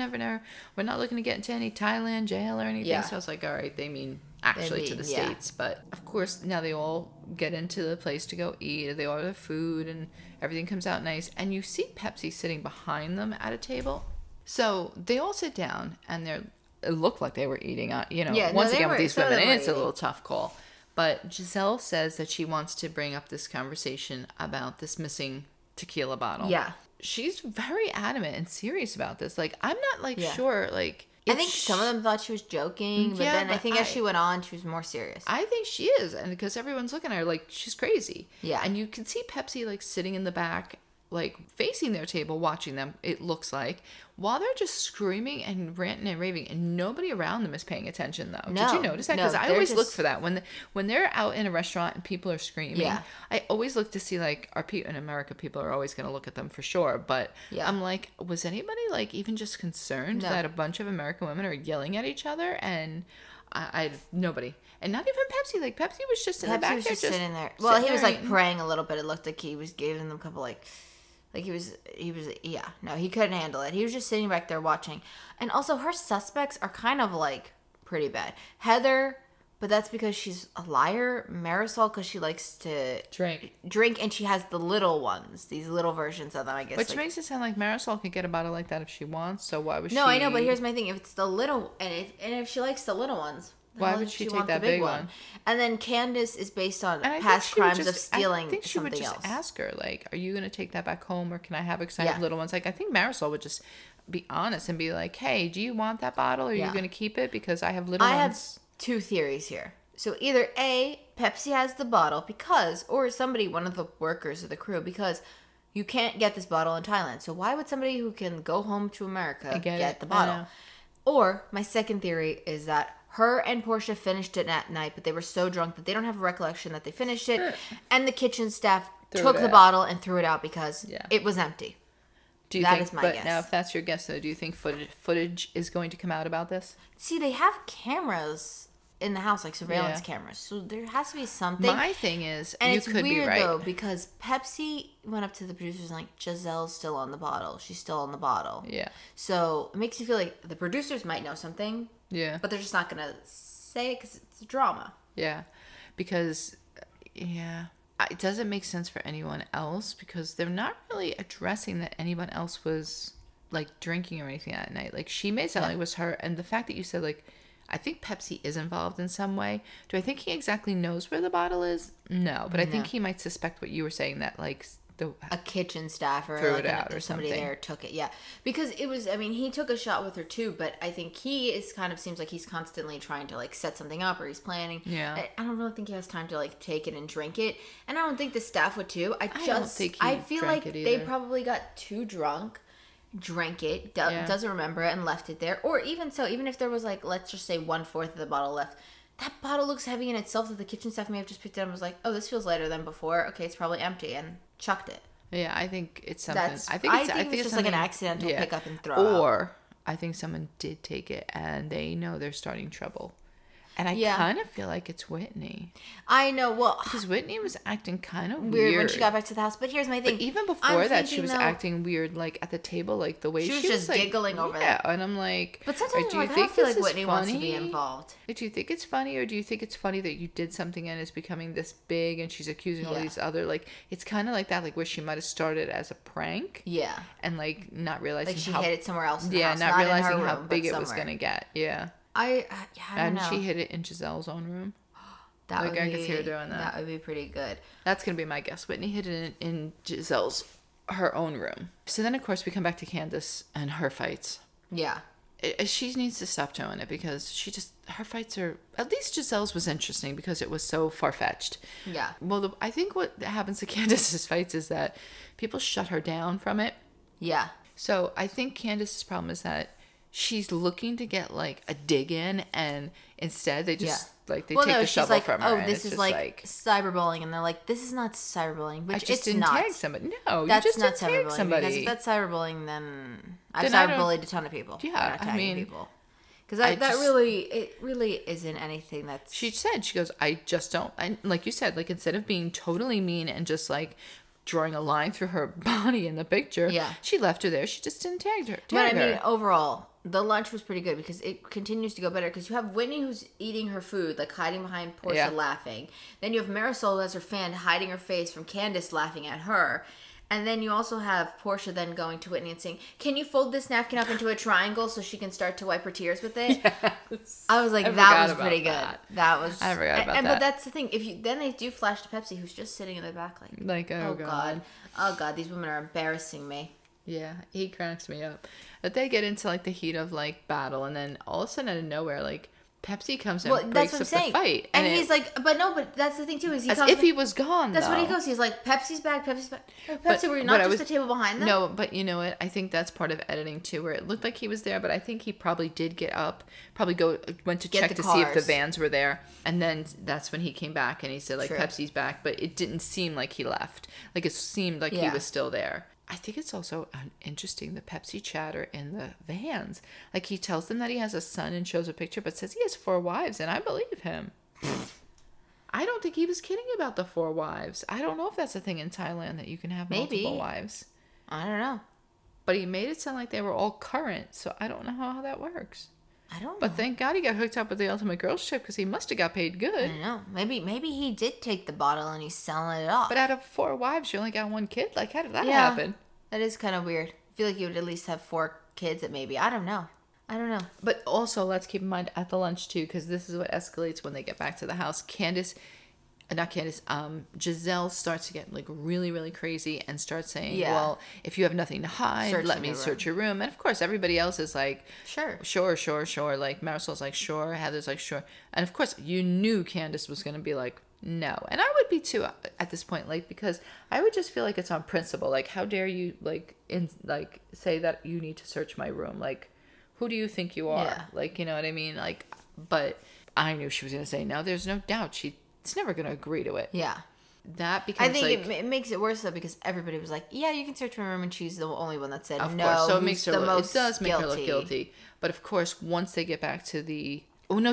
[SPEAKER 1] We're not looking to get into any Thailand jail or anything. Yeah. So I was like, all right, they mean actually to the States. But of course, now they all get into the place to go eat. They order food and everything comes out nice. And you see Pepsi sitting behind them at a table. So they all sit down, and it looked like they were eating. Once again with these women, it's a little tough call. But Gizelle says that she wants to bring up this conversation about this missing tequila bottle. Yeah. She's very adamant and serious about this. Like, I'm not, sure, like...
[SPEAKER 2] I think some of them thought she was joking, but then I think as she went on, she was more serious.
[SPEAKER 1] I think she is, and because everyone's looking at her like she's crazy. Yeah. And you can see Pepsi, like, sitting in the back, like, facing their table, watching them, it looks like, while they're just screaming and ranting and raving, and nobody around them is paying attention, though. No, did you notice that? Because I always look for that. When they're out in a restaurant and people are screaming, I always look to see, like, in America, people are always going to look at them for sure, but I'm like, was anybody, like, even just concerned that a bunch of American women are yelling at each other? And nobody. And not even Pepsi. Like, Pepsi was just in the back there. Just
[SPEAKER 2] sitting there. Well, he was, like, praying a little bit. It looked like he was giving them a couple, like he was, no, he couldn't handle it. He was just sitting back there watching. And also, her suspects are kind of, like, pretty bad. Heather, but that's because she's a liar. Marisol, because she likes to drink, and she has the little ones, these little versions of them, I guess.
[SPEAKER 1] Which makes it sound like Marisol could get a bottle like that if she wants, so why would she?
[SPEAKER 2] No, I know, but here's my thing. If it's the little, and if she likes the little ones...
[SPEAKER 1] Why would she take that big one?
[SPEAKER 2] And then Candace is based on past crimes of stealing something else. I think she would just
[SPEAKER 1] ask her, like, are you going to take that back home, or can I have it because I have little ones? Like, I think Marisol would just be honest and be like, hey, do you want that bottle, or are you going to keep it because I have little ones? I have
[SPEAKER 2] two theories here. So either A, Pepsi has the bottle or somebody, one of the workers of the crew, because you can't get this bottle in Thailand. So why would somebody who can go home to America get the bottle? Or my second theory is that her and Portia finished it at night, but they were so drunk that they don't have a recollection that they finished it. And the kitchen staff took the bottle and threw it out because it was empty. That is my guess.
[SPEAKER 1] Now, if that's your guess, though, do you think footage is going to come out about this?
[SPEAKER 2] See, they have cameras in the house, like surveillance cameras. So there has to be something.
[SPEAKER 1] My thing is,
[SPEAKER 2] and you could be right. It's weird, though, because Pepsi went up to the producers and like, Giselle's still on the bottle. She's still on the bottle. Yeah. So it makes you feel like the producers might know something. Yeah. But they're just not going to say it because it's drama.
[SPEAKER 1] Yeah. Because, it doesn't make sense for anyone else because they're not really addressing that anyone else was, like, drinking or anything that night. Like, she made it sound like it was her. And the fact that you said, like, I think Pepsi is involved in some way. Do I think he exactly knows where the bottle is? No. But I think he might suspect what you were saying, that, like,
[SPEAKER 2] a kitchen staffer
[SPEAKER 1] threw it out or
[SPEAKER 2] somebody
[SPEAKER 1] something.
[SPEAKER 2] There took it. Yeah. Because it was, I mean, he took a shot with her too, but I think he is kind of seems like he's constantly trying to like set something up or he's planning. Yeah. I don't really think he has time to like take it and drink it. And I don't think the staff would too. I feel like they probably got too drunk, drank it, doesn't remember it and left it there. Or even so, even if there was like, let's just say 1/4 of the bottle left, that bottle looks heavy in itself that the kitchen staff may have just picked it up and was like, oh, this feels lighter than before. Okay, it's probably empty, and chucked it.
[SPEAKER 1] Yeah, I think it's something.
[SPEAKER 2] I think it's just like an accidental pick up and throw out.
[SPEAKER 1] Or I think someone did take it and they know they're starting trouble. And I kind of feel like it's Whitney.
[SPEAKER 2] I know. Well,
[SPEAKER 1] because Whitney was acting kind of weird
[SPEAKER 2] when she got back to the house. But here's my thing.
[SPEAKER 1] But even before that, she was acting weird, like at the table, like the way she was
[SPEAKER 2] just like, giggling over it.
[SPEAKER 1] Yeah, and I'm like,
[SPEAKER 2] but sometimes I feel like Whitney wants to be involved.
[SPEAKER 1] Do you think it's funny, or do you think it's funny that you did something and it's becoming this big, and she's accusing all these other like? It's kind of like that, like where she might have started as a prank. Yeah. And like not realizing
[SPEAKER 2] like she hid it somewhere else. In
[SPEAKER 1] the
[SPEAKER 2] house,
[SPEAKER 1] not realizing how big it was gonna get. Yeah.
[SPEAKER 2] I don't know.
[SPEAKER 1] And she hid it in Gizelle's own room.
[SPEAKER 2] That would be, I could see her doing that. That would be pretty good.
[SPEAKER 1] That's going to be my guess. Whitney hid it in Gizelle's, her own room. So then, of course, we come back to Candace and her fights.
[SPEAKER 2] Yeah.
[SPEAKER 1] She needs to stop doing it because her fights are, at least Gizelle's was interesting because it was so far-fetched.
[SPEAKER 2] Yeah.
[SPEAKER 1] Well, I think what happens to Candace's fights is that people shut her down from it.
[SPEAKER 2] Yeah.
[SPEAKER 1] So I think Candace's problem is that she's looking to get like a dig in, and instead they just take the shovel from her.
[SPEAKER 2] Oh, this is like cyberbullying, and they're like, this is not cyberbullying, which
[SPEAKER 1] it's didn't
[SPEAKER 2] not.
[SPEAKER 1] Tag somebody. No,
[SPEAKER 2] that's
[SPEAKER 1] you just
[SPEAKER 2] not
[SPEAKER 1] didn't tag somebody.
[SPEAKER 2] Because if that's cyberbullying, then I've cyberbullied a ton of people.
[SPEAKER 1] Yeah, I mean,
[SPEAKER 2] people. Because it really isn't anything that's.
[SPEAKER 1] She goes, I just don't. Like you said, like instead of being totally mean and just like drawing a line through her body in the picture, she left her there. She just didn't tag her.
[SPEAKER 2] But I mean, overall, the lunch was pretty good because it continues to go better. Because you have Whitney who's eating her food, like hiding behind Portia laughing. Then you have Marisol as her fan hiding her face from Candace laughing at her. And then you also have Portia then going to Whitney and saying, "Can you fold this napkin up into a triangle so she can start to wipe her tears with it?" Yes. I was like, that was pretty good. That was.
[SPEAKER 1] I forgot about that.
[SPEAKER 2] But that's the thing. Then they do flash to Pepsi, who's just sitting in the back, like
[SPEAKER 1] oh god,
[SPEAKER 2] oh god, these women are embarrassing me.
[SPEAKER 1] Yeah, he cracks me up. But they get into like the heat of like battle, and then all of a sudden out of nowhere, like Pepsi comes and breaks up the fight.
[SPEAKER 2] And he's like, but that's the thing too, is
[SPEAKER 1] he was gone.
[SPEAKER 2] That's what he goes. He's like, Pepsi's back. Pepsi, were you not just the table behind them?
[SPEAKER 1] No, but you know what? I think that's part of editing too, where it looked like he was there, but I think he probably did get up, went to check to see if the vans were there, and then that's when he came back and he said like, Pepsi's back, but it didn't seem like he left. Like it seemed like he was still there. I think it's also interesting, the Pepsi chatter in the vans. Like, he tells them that he has a son and shows a picture, but says he has 4 wives, and I believe him. I don't think he was kidding about the 4 wives. I don't know if that's a thing in Thailand, that you can have multiple wives.
[SPEAKER 2] I don't know.
[SPEAKER 1] But he made it sound like they were all current, so I don't know how that works.
[SPEAKER 2] I don't know.
[SPEAKER 1] But thank God he got hooked up with the Ultimate Girls Trip, because he must have got paid good.
[SPEAKER 2] I don't know. Maybe he did take the bottle and he's selling it off.
[SPEAKER 1] But out of 4 wives, you only got 1 kid? Like, how did that happen?
[SPEAKER 2] That is kind of weird. I feel like you would at least have 4 kids that maybe. I don't know.
[SPEAKER 1] But also, let's keep in mind at the lunch, too, because this is what escalates when they get back to the house. Gizelle starts to get like really, really crazy and starts saying, well, if you have nothing to hide, let me search your room. And of course, everybody else is like, sure. Like Marisol's like, sure. Heather's like, sure. And of course, you knew Candace was going to be like, no. And I would be too at this point, like, because I would just feel like it's on principle. Like, how dare you say that you need to search my room? Like, who do you think you are? Yeah. Like, you know what I mean? Like, but I knew she was going to say no. There's no doubt. It's never going to agree to it.
[SPEAKER 2] Yeah.
[SPEAKER 1] That becomes
[SPEAKER 2] I think it makes it worse though, because everybody was like, yeah, you can search my room, and she's the only one that said no.
[SPEAKER 1] Course. So it makes her it does make her look guilty. But of course, once they get back to the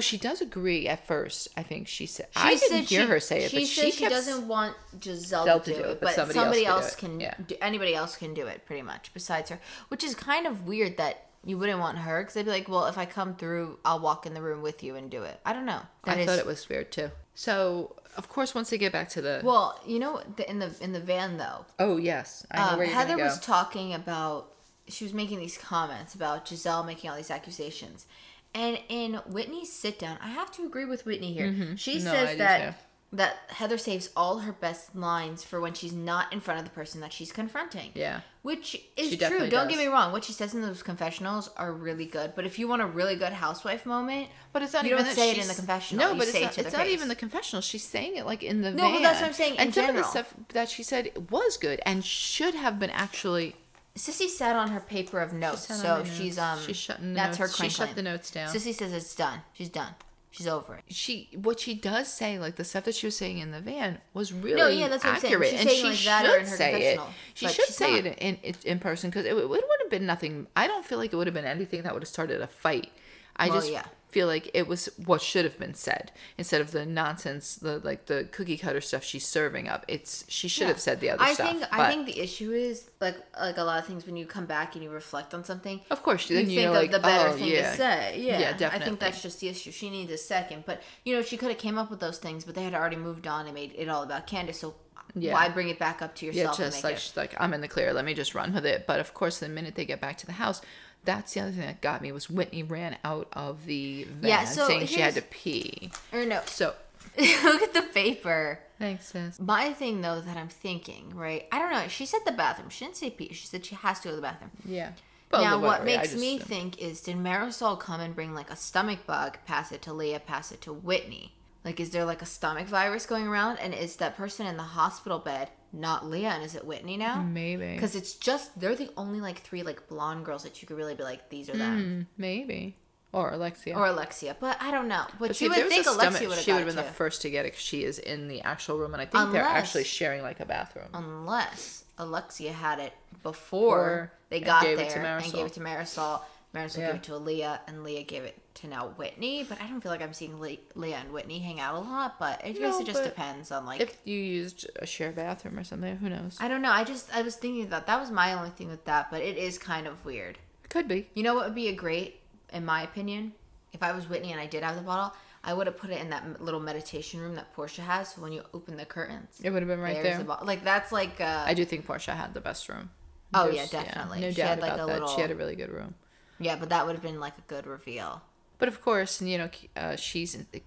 [SPEAKER 1] she does agree at first. I think she said I didn't hear her say it, but she doesn't
[SPEAKER 2] want Gizelle to do it, but somebody else can anybody else can do it pretty much besides her, which is kind of weird that you wouldn't want her, because they'd be like, well, if I come through, I'll walk in the room with you and do it. I don't know.
[SPEAKER 1] I thought it was weird too. So of course, once they get back to the
[SPEAKER 2] in the van though.
[SPEAKER 1] Oh yes, I know where you're
[SPEAKER 2] Heather
[SPEAKER 1] gonna go.
[SPEAKER 2] was talking about. She was making these comments about Gizelle making all these accusations. And in Whitney's sit down, I have to agree with Whitney here. Mm-hmm. She says that Heather saves all her best lines for when she's not in front of the person that she's confronting. Yeah. Which is true. Don't get me wrong. What she says in those confessionals are really good. But if you want a really good housewife moment,
[SPEAKER 1] but it's not
[SPEAKER 2] you
[SPEAKER 1] even
[SPEAKER 2] don't say it in the confessional.
[SPEAKER 1] No, but it's not even the confessional. She's saying it like in the van.
[SPEAKER 2] No, but that's what I'm saying in general.
[SPEAKER 1] And some of the stuff that she said was good and should have been actually...
[SPEAKER 2] Sissy sat on her paper of notes, so she's
[SPEAKER 1] shutting the
[SPEAKER 2] that's
[SPEAKER 1] notes.
[SPEAKER 2] her crinkling.
[SPEAKER 1] She shut the notes down.
[SPEAKER 2] Sissy says it's done. She's done. She's over it.
[SPEAKER 1] What she does say, like the stuff that she was saying in the van, was really that's what accurate,
[SPEAKER 2] I'm saying. She's and
[SPEAKER 1] she should say it. She should say it in person, because it would have been nothing. I don't feel like it would have been anything that would have started a fight. I just feel like it was what should have been said instead of the nonsense, the cookie cutter stuff she's serving up. She should have said the other stuff.
[SPEAKER 2] I think the issue is like a lot of things when you come back and you reflect on something.
[SPEAKER 1] Of course,
[SPEAKER 2] then
[SPEAKER 1] you
[SPEAKER 2] think
[SPEAKER 1] of
[SPEAKER 2] the better thing to say. Yeah,
[SPEAKER 1] definitely.
[SPEAKER 2] I think that's just the issue. She needs a second, but she could have came up with those things, but they had already moved on and made it all about Candace. So why bring it back up to yourself?
[SPEAKER 1] Yeah, just she's like, I'm in the clear. Let me just run with it. But of course, the minute they get back to the house, That's the other thing that got me was Whitney ran out of the van saying she had to pee.
[SPEAKER 2] Or no.
[SPEAKER 1] So
[SPEAKER 2] look at the paper.
[SPEAKER 1] Thanks, sis.
[SPEAKER 2] My thing, though, that I'm thinking, right? I don't know. She said the bathroom. She didn't say pee. She said she has to go to the bathroom.
[SPEAKER 1] Yeah.
[SPEAKER 2] Well, now, what makes me think is, did Marisol come and bring, like, a stomach bug, pass it to Leah, pass it to Whitney? Like, is there, like, a stomach virus going around? And is that person in the hospital bed not Leah? And is it Whitney now?
[SPEAKER 1] Maybe.
[SPEAKER 2] Because it's just, they're the only, like, 3, like, blonde girls that you could really be like, these are them.
[SPEAKER 1] Maybe. Or Alexia.
[SPEAKER 2] But I don't know. But you would think Alexia would have
[SPEAKER 1] She would have been the first to get it because she is in the actual room. And I think they're actually sharing, like, a bathroom.
[SPEAKER 2] Unless Alexia had it before they got there and gave it to Marisol. Marisol gave it to Leah, and Leah gave it to now Whitney. But I don't feel like I'm seeing Leah and Whitney hang out a lot. But I guess it just depends on, like,
[SPEAKER 1] if you used a shared bathroom or something, who knows?
[SPEAKER 2] I don't know. I was thinking that was my only thing with that, but it is kind of weird.
[SPEAKER 1] It could be.
[SPEAKER 2] You know what would be a great, in my opinion, if I was Whitney and I did have the bottle, I would have put it in that little meditation room that Portia has. So when you open the curtains,
[SPEAKER 1] it would have been right there.
[SPEAKER 2] Like, that's like.
[SPEAKER 1] I do think Portia had the best room.
[SPEAKER 2] Oh yeah, definitely.
[SPEAKER 1] No doubt about that. She had a really good room.
[SPEAKER 2] Yeah, but that would have been like a good reveal.
[SPEAKER 1] But of course, you know,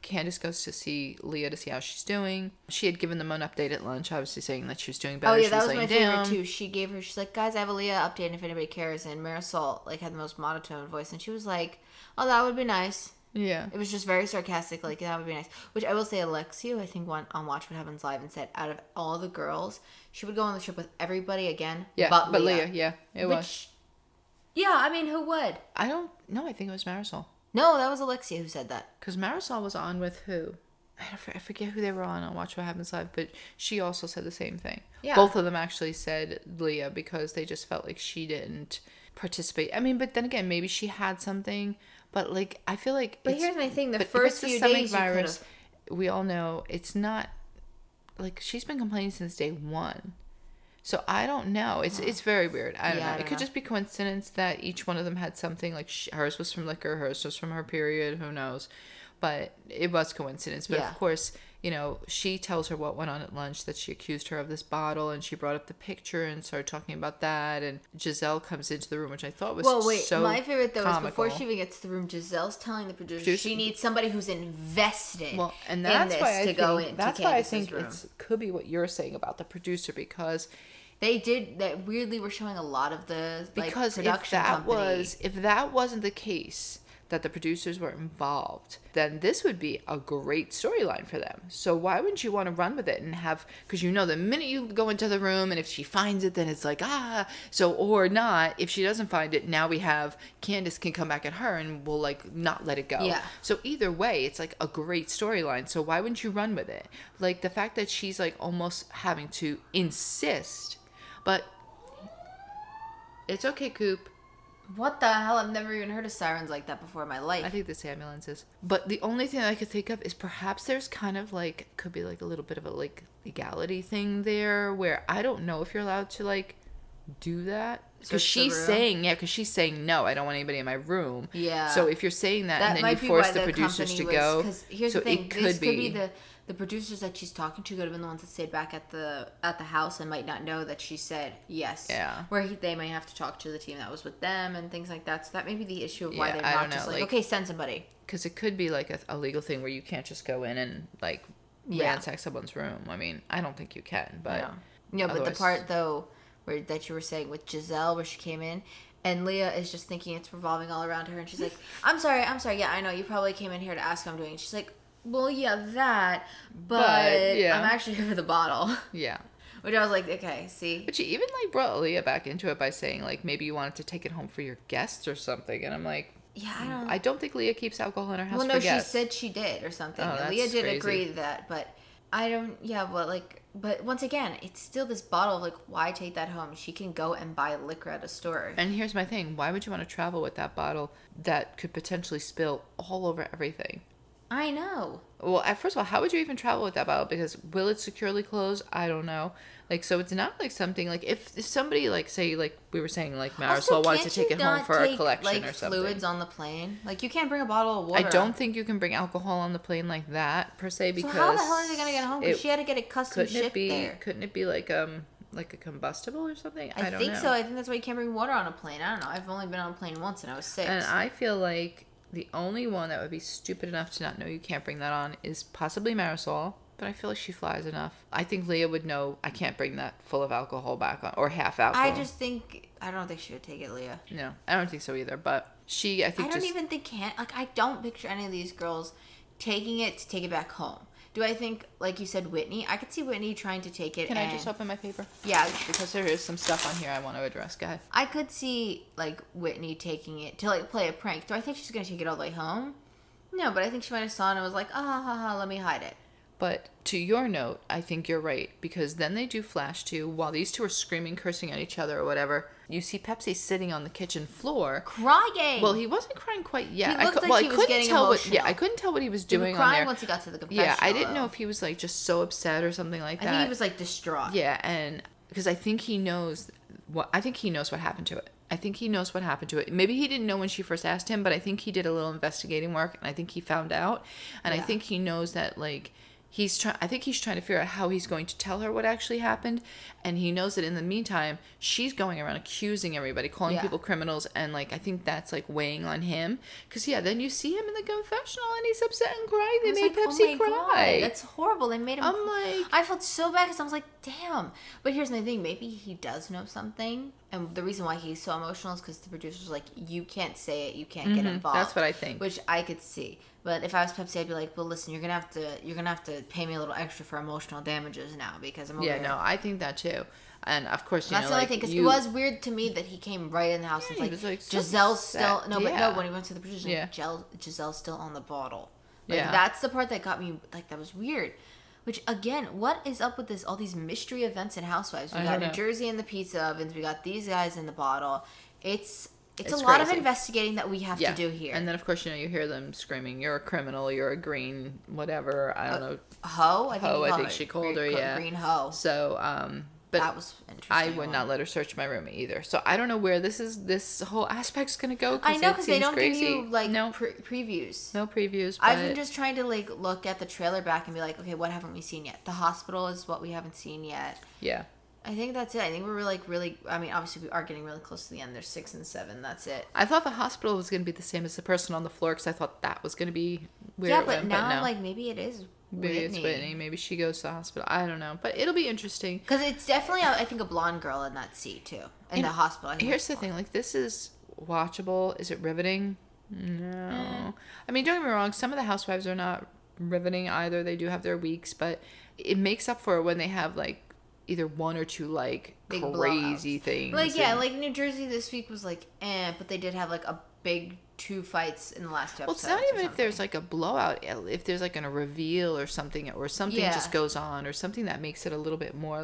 [SPEAKER 1] Candace goes to see Leah to see how she's doing. She had given them an update at lunch, obviously saying that she was doing better.
[SPEAKER 2] Oh yeah, that was my favorite too. She's like, guys, I have a Leah update if anybody cares. And Marisol like had the most monotone voice, and she was like, oh, that would be nice.
[SPEAKER 1] Yeah.
[SPEAKER 2] It was just very sarcastic, like, that would be nice. Which I will say, Alexia, I think, went on Watch What Happens Live and said, out of all the girls, she would go on the trip with everybody again, but Leah.
[SPEAKER 1] Yeah, it was.
[SPEAKER 2] Yeah, I mean, who would?
[SPEAKER 1] I don't know. I think it was Marisol.
[SPEAKER 2] No, that was Alexia who said that.
[SPEAKER 1] Because Marisol was on with who? I forget who they were on Watch What Happens Live, but she also said the same thing. Yeah. Both of them actually said Leah because they just felt like she didn't participate. I mean, but then again, maybe she had something... But, like, I feel like...
[SPEAKER 2] But here's my thing. The first few days virus,
[SPEAKER 1] we all know it's not... Like, she's been complaining since day one. So, I don't know. It's very weird. I don't know. It could just be coincidence that each one of them had something. Like, hers was from liquor. Hers was from her period. Who knows? But it was coincidence. But, of course... You know, she tells her what went on at lunch, that she accused her of this bottle, and she brought up the picture and started talking about that. And Gizelle comes into the room, which I thought was so
[SPEAKER 2] my favorite, though,
[SPEAKER 1] comical.
[SPEAKER 2] is before she even gets to the room, Giselle's telling the producer she needs somebody who's invested in this to go into Candace's room. That's why I think it
[SPEAKER 1] could be what you're saying about the producer, because...
[SPEAKER 2] That weirdly were showing a lot of the, like, production company.
[SPEAKER 1] If that wasn't the case... that the producers were involved, then this would be a great storyline for them. So why wouldn't you want to run with it and have, because you know the minute you go into the room and if she finds it, then it's like, so, or not, if she doesn't find it, now we have, Candace can come back at her and we'll like not let it go. Yeah. So either way, it's like a great storyline. So why wouldn't you run with it? Like the fact that she's like almost having to insist, but it's okay, Coop.
[SPEAKER 2] What the hell? I've never even heard of sirens like that before in my life.
[SPEAKER 1] I think this ambulance is. But the only thing I could think of is perhaps there's kind of like, could be like a little bit of a like legality thing there where I don't know if you're allowed to like do that. Because she's saying, no, I don't want anybody in my room. Yeah. So if you're saying that and then you force the producers to go. Because
[SPEAKER 2] here's the thing. This could be the producers that she's talking to could have been the ones that stayed back at the house and might not know that she said yes. Yeah. Where they might have to talk to the team that was with them and things like that. So that may be the issue of why they're not just like, okay, send somebody.
[SPEAKER 1] Because it could be like a legal thing where you can't just go in and like ransack someone's room. I mean, I don't think you can, but
[SPEAKER 2] but the part though that you were saying with Gizelle where she came in and Leah is just thinking it's revolving all around her and she's like, I'm sorry. Yeah, I know you probably came in here to ask how I'm doing. And she's like, well, yeah, that, but I'm actually here for the bottle. Yeah. Which I was like, okay, see.
[SPEAKER 1] But she even, like, brought Leah back into it by saying, like, maybe you wanted to take it home for your guests or something. And I'm like, yeah, I don't think Leah keeps alcohol in her house for guests.
[SPEAKER 2] She said she did or something. Oh, Leah did agree to that, but I don't, but once again, it's still this bottle of, like, why take that home? She can go and buy liquor at a store.
[SPEAKER 1] And here's my thing. Why would you want to travel with that bottle that could potentially spill all over everything?
[SPEAKER 2] I know.
[SPEAKER 1] Well, first of all, how would you even travel with that bottle? Because will it securely close? I don't know. Like, so it's not like something like if somebody like say like we were saying like Marisol wanted to take it home for a collection or something.
[SPEAKER 2] Fluids on the plane, like you can't bring a bottle of water.
[SPEAKER 1] I don't think you can bring alcohol on the plane like that per se because.
[SPEAKER 2] So how the hell are they gonna get home? Because she had to get it custom shipped there.
[SPEAKER 1] Couldn't it be like like a combustible or something.
[SPEAKER 2] I don't think know. So. I think that's why you can't bring water on a plane. I don't know. I've only been on a plane once and I was 6.
[SPEAKER 1] And I feel like the only one that would be stupid enough to not know you can't bring that on is possibly Marisol. But I feel like she flies enough. I think Leah would know I can't bring that full of alcohol back on, or half alcohol.
[SPEAKER 2] I don't think she would take it, Leah.
[SPEAKER 1] No, I don't think so either. But I don't
[SPEAKER 2] even think I don't picture any of these girls taking it to take it back home. Do I think, like you said, Whitney? I could see Whitney trying to take it.
[SPEAKER 1] Can I just open my paper?
[SPEAKER 2] Yeah.
[SPEAKER 1] Because there is some stuff on here I want to address. Go ahead.
[SPEAKER 2] I could see, like, Whitney taking it to, like, play a prank. Do I think she's going to take it all the way home? No, but I think she might have saw it and was like, let me hide it.
[SPEAKER 1] But to your note, I think you're right. Because then they do flash to, while these two are screaming, cursing at each other or whatever, you see Pepsi sitting on the kitchen floor.
[SPEAKER 2] Crying!
[SPEAKER 1] Well, he wasn't crying quite yet.
[SPEAKER 2] He looked like he was getting emotional.
[SPEAKER 1] I couldn't tell what he was doing
[SPEAKER 2] on there.
[SPEAKER 1] Crying
[SPEAKER 2] once he got to the confessional.
[SPEAKER 1] Yeah, I didn't know if he was, like, just so upset or something like that.
[SPEAKER 2] I think he was, like, distraught.
[SPEAKER 1] Yeah, and because I think he knows what happened to it. I think he knows what happened to it. Maybe he didn't know when she first asked him, but I think he did a little investigating work, and I think he found out. And I think he knows that, like, I think he's trying to figure out how he's going to tell her what actually happened, and he knows that in the meantime she's going around accusing everybody, calling people criminals, and like I think that's like weighing on him because then you see him in the confessional and he's upset and crying. They made Pepsi cry.
[SPEAKER 2] God, that's horrible. They made him. I felt so bad because I was like, damn. But here's my thing: maybe he does know something, and the reason why he's so emotional is because the producer's like, you can't say it, you can't get involved.
[SPEAKER 1] That's what I think.
[SPEAKER 2] Which I could see. But if I was Pepsi, I'd be like, well, listen, you're gonna have to pay me a little extra for emotional damages now because I'm over here.
[SPEAKER 1] I think that too. And of course,
[SPEAKER 2] that's the only thing because it was weird to me that he came right in the house and was like Gizelle's still when he went to the producer, Gizelle's still on the bottle. That's the part that got me that was weird. Which again, what is up with this? All these mystery events in Housewives. We got New Jersey in the pizza ovens. We got these guys in the bottle. It's a lot of investigating that we have to do here.
[SPEAKER 1] And then, of course, you hear them screaming, you're a criminal, you're a green whatever. I don't know.
[SPEAKER 2] Hoe?
[SPEAKER 1] I think she called her,
[SPEAKER 2] Green hoe.
[SPEAKER 1] So, but
[SPEAKER 2] that was interesting.
[SPEAKER 1] I would not let her search my room either. So I don't know where this whole aspect's going to go.
[SPEAKER 2] I know, because they don't give you, previews.
[SPEAKER 1] No previews.
[SPEAKER 2] I've been just trying to, look at the trailer back and be like, okay, what haven't we seen yet? The hospital is what we haven't seen yet.
[SPEAKER 1] Yeah.
[SPEAKER 2] I think that's it. I think we're really, I mean, obviously we are getting really close to the end. There's 6 and 7. That's it.
[SPEAKER 1] I thought the hospital was going to be the same as the person on the floor because I thought that was going to be weird.
[SPEAKER 2] Yeah, but now, maybe it is
[SPEAKER 1] Maybe it's Whitney. Maybe she goes to the hospital. I don't know. But it'll be interesting.
[SPEAKER 2] Because it's definitely, I think, a blonde girl in that seat, too. In the hospital.
[SPEAKER 1] Here's the thing. This is watchable. Is it riveting? No. I mean, don't get me wrong. Some of the housewives are not riveting either. They do have their weeks. But it makes up for it when they have, either one or two big crazy blowouts.
[SPEAKER 2] things. New Jersey this week was but they did have a big 2 fights in the last 2 episodes.
[SPEAKER 1] Well, it's not even if there's a blowout. If there's a reveal or something just goes on or something that makes it a little bit more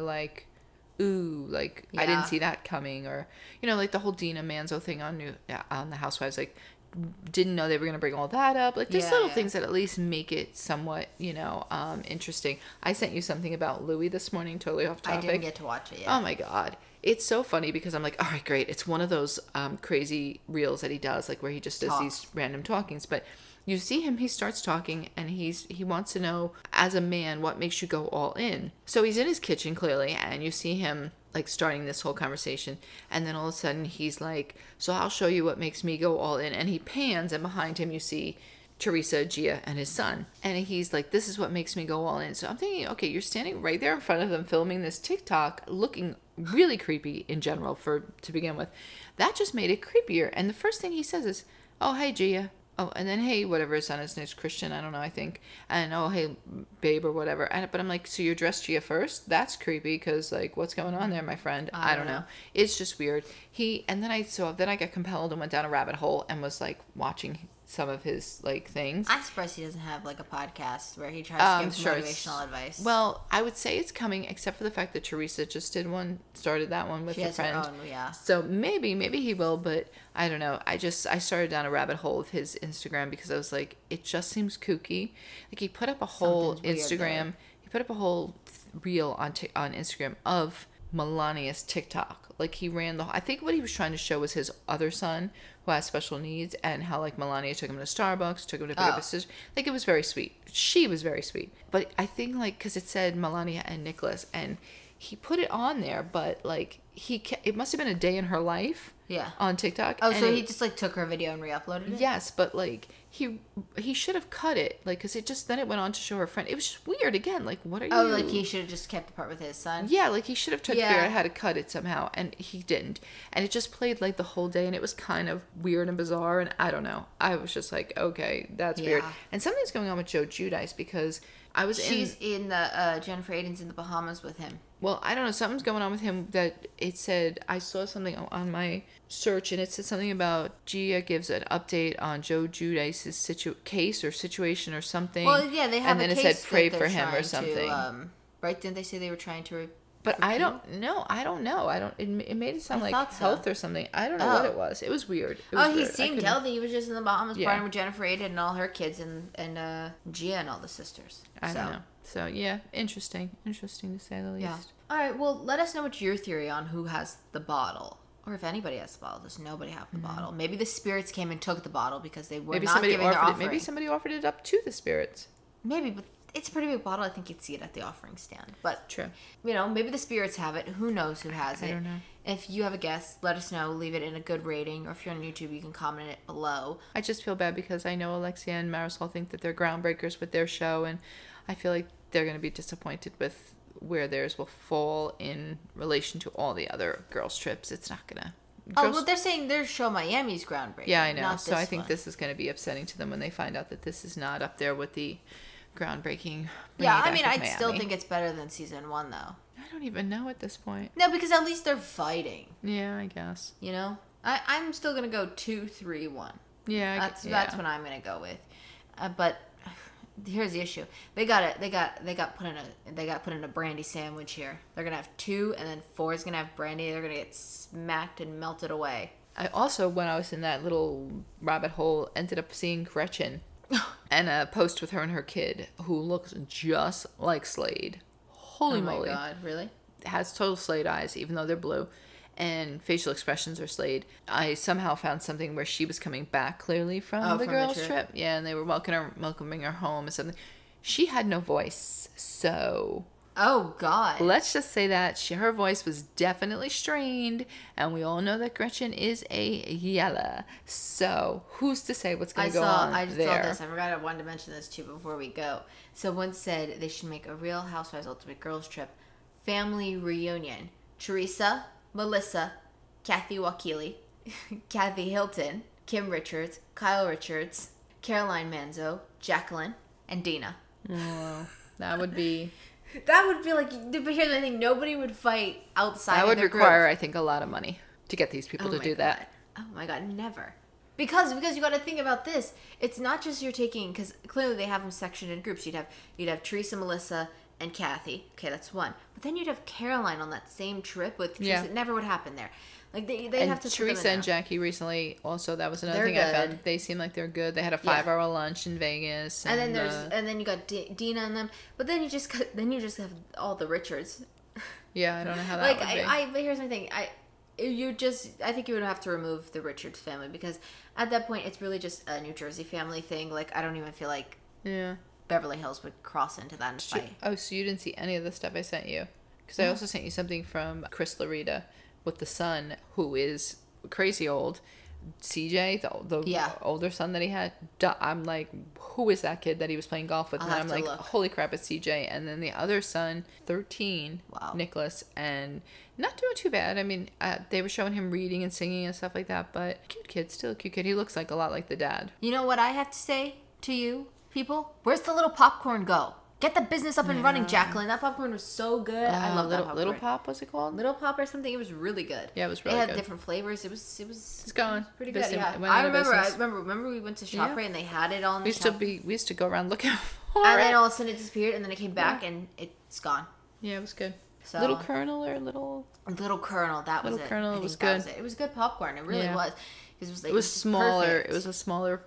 [SPEAKER 1] ooh, I didn't see that coming, or the whole Dina Manzo thing on the Housewives, didn't know they were going to bring all that up. There's little things that at least make it somewhat, interesting. I sent you something about Louis this morning, totally off topic.
[SPEAKER 2] I didn't get to watch it yet.
[SPEAKER 1] Oh my God. It's so funny because I'm all right, great. It's one of those crazy reels that he does, where he just does these random talkings. But you see him, he starts talking, and he wants to know, as a man, what makes you go all in. So he's in his kitchen, clearly, and you see him starting this whole conversation, and then all of a sudden he's so I'll show you what makes me go all in, and he pans, and behind him you see Teresa, Gia, and his son, and he's this is what makes me go all in. So I'm thinking, okay, you're standing right there in front of them filming this TikTok, looking really creepy in general to begin with. That just made it creepier. And the first thing he says is, oh, hey, Gia. Oh, and then, hey, whatever his son is, his name's Christian, I don't know, I think. And, oh, hey, babe, or whatever. But I'm so you're dressed Gia first? That's creepy, because, what's going on there, my friend? I don't know. It's just weird. Then I got compelled and went down a rabbit hole and was, watching some of his, things.
[SPEAKER 2] I'm surprised he doesn't have, a podcast where he tries to give motivational advice.
[SPEAKER 1] Well, I would say it's coming, except for the fact that Teresa just started that one with a friend.
[SPEAKER 2] Her own, yeah.
[SPEAKER 1] So maybe he will, but I don't know. I started down a rabbit hole with his Instagram because I was it just seems kooky. He put up a whole Instagram. He put up a whole reel on Instagram of Melania's TikTok. He ran I think what he was trying to show was his other son who has special needs, and how Melania took him to Starbucks, took him to pick up his sister. It was very sweet. She was very sweet. But I think because it said Melania and Nicholas, and he put it on there, but like it must have been a day in her life.
[SPEAKER 2] Yeah.
[SPEAKER 1] On TikTok.
[SPEAKER 2] Oh, so he just like took her video and re-uploaded it?
[SPEAKER 1] Yes, but like he should have cut it, like, because then it went on to show her friend. It was just weird again. Like, what are you?
[SPEAKER 2] Oh, like he should have just kept the part with his son.
[SPEAKER 1] Yeah, like he should have tried to figure out how to cut it somehow, and he didn't. And it just played like the whole day, and it was kind of weird and bizarre. And I don't know. I was just like, okay, that's weird. And something's going on with Joe Giudice because
[SPEAKER 2] she's in the Jennifer Aydin's in the Bahamas with him.
[SPEAKER 1] Well, I don't know. Something's going on with him that it said. I saw something on my search, and it said something about Gia gives an update on Joe Giudice's case or situation or something.
[SPEAKER 2] Well, yeah, they have
[SPEAKER 1] and then it said pray for him or something.
[SPEAKER 2] Right? Didn't they say they were trying to?
[SPEAKER 1] But I don't know. It made it sound like health or something. I don't know what it was. It was weird.
[SPEAKER 2] He seemed healthy. He was just in the Bahamas partying with Jennifer Aydin and all her kids and Gia and all the sisters.
[SPEAKER 1] I don't know. So, yeah, interesting. Interesting to say the least. Yeah.
[SPEAKER 2] All right, well, let us know what's your theory on who has the bottle. Or if anybody has the bottle. Does nobody have the bottle? Maybe the spirits came and took the bottle because they were not giving their offering.
[SPEAKER 1] Maybe somebody offered it up to the spirits.
[SPEAKER 2] Maybe, but it's a pretty big bottle. I think you'd see it at the offering stand. But,
[SPEAKER 1] true.
[SPEAKER 2] Maybe the spirits have it. Who knows who has it?
[SPEAKER 1] I don't know.
[SPEAKER 2] If you have a guess, let us know. Leave it in a good rating. Or if you're on YouTube, you can comment it below.
[SPEAKER 1] I just feel bad because I know Alexia and Marisol think that they're groundbreakers with their show. And I feel like they're going to be disappointed with where theirs will fall in relation to all the other girls' trips. It's not going to...
[SPEAKER 2] well, they're saying their show Miami's groundbreaking.
[SPEAKER 1] Yeah, I know. So I think this is going to be upsetting to them when they find out that this is not up there with the groundbreaking.
[SPEAKER 2] Yeah, I mean, I'd still think it's better than season 1, though.
[SPEAKER 1] I don't even know at this point.
[SPEAKER 2] No, because at least they're fighting.
[SPEAKER 1] Yeah, I guess.
[SPEAKER 2] I'm still going to go 2, 3, 1.
[SPEAKER 1] Yeah,
[SPEAKER 2] that's what I'm going to go with. But here's the issue. They got put in a brandy sandwich here. They're gonna have 2, and then 4 is gonna have brandy. They're gonna get smacked and melted away.
[SPEAKER 1] I also, when I was in that little rabbit hole, ended up seeing Gretchen and a post with her and her kid who looks just like Slade. Holy moly! Oh my
[SPEAKER 2] god, really?
[SPEAKER 1] Has total Slade eyes, even though they're blue. And facial expressions are Slade. I somehow found something where she was coming back clearly from the girls' trip. Yeah, and they were welcoming her home and something. She had no voice, so...
[SPEAKER 2] Oh, God.
[SPEAKER 1] Let's just say that her voice was definitely strained, and we all know that Gretchen is a yeller. So, who's to say what's going to go on there? I just saw this.
[SPEAKER 2] I forgot I wanted to mention this, too, before we go. Someone said they should make a Real Housewives Ultimate Girls Trip family reunion. Teresa... Melissa, Kathy Wakili, Kathy Hilton, Kim Richards, Kyle Richards, Caroline Manzo, Jacqueline, and Dina.
[SPEAKER 1] Wow. That would be...
[SPEAKER 2] That would be like... But here's the thing. Nobody would fight outside
[SPEAKER 1] of
[SPEAKER 2] their
[SPEAKER 1] group. That would require, I think, a lot of money to get these people to do that.
[SPEAKER 2] Oh my God, never. Because you got to think about this. It's not just you're taking... Because clearly they have them sectioned in groups. You'd have Teresa, Melissa... and Kathy. Okay, that's 1. But then you'd have Caroline on that same trip with Teresa. It never would happen there. Like they have to.
[SPEAKER 1] Teresa and Jackie recently also. That was another thing I found. They seem like they're good. They had a 5-hour lunch in Vegas.
[SPEAKER 2] And then you got Dina and them. But then you just have all the Richards.
[SPEAKER 1] Yeah, I don't know how that would be.
[SPEAKER 2] But here's my thing. I think you would have to remove the Richards family because at that point it's really just a New Jersey family thing. Like I don't even feel like.
[SPEAKER 1] Yeah.
[SPEAKER 2] Beverly Hills would cross into that and fight.
[SPEAKER 1] Oh, so you didn't see any of the stuff I sent you? Because I also sent you something from Chris Larita with the son who is crazy old. CJ, the older son that he had. I'm like, who is that kid that he was playing golf with? And I'm like, holy crap, it's CJ. And then the other son, 13, Nicholas, and not doing too bad. I mean, they were showing him reading and singing and stuff like that, but cute kid, still a cute kid. He looks like a lot like the dad.
[SPEAKER 2] You know what I have to say to you? People, where's the little popcorn go? Get the business up and running, Jacqueline. That popcorn was so good. I love that popcorn.
[SPEAKER 1] Little Pop, what's it called?
[SPEAKER 2] Little Pop or something. It was really good.
[SPEAKER 1] Yeah, it was really good.
[SPEAKER 2] It had different flavors. It's
[SPEAKER 1] gone.
[SPEAKER 2] Pretty good. Yeah. I remember we went to ShopRite and they had it on.
[SPEAKER 1] We used to go around looking for
[SPEAKER 2] it. And then all of a sudden it disappeared and then it came back and it's gone.
[SPEAKER 1] Yeah, it was good. So, Little Colonel or Little
[SPEAKER 2] Colonel, that was it.
[SPEAKER 1] Little Colonel was good.
[SPEAKER 2] It was good popcorn. It really was.
[SPEAKER 1] It was smaller. Perfect. It was a smaller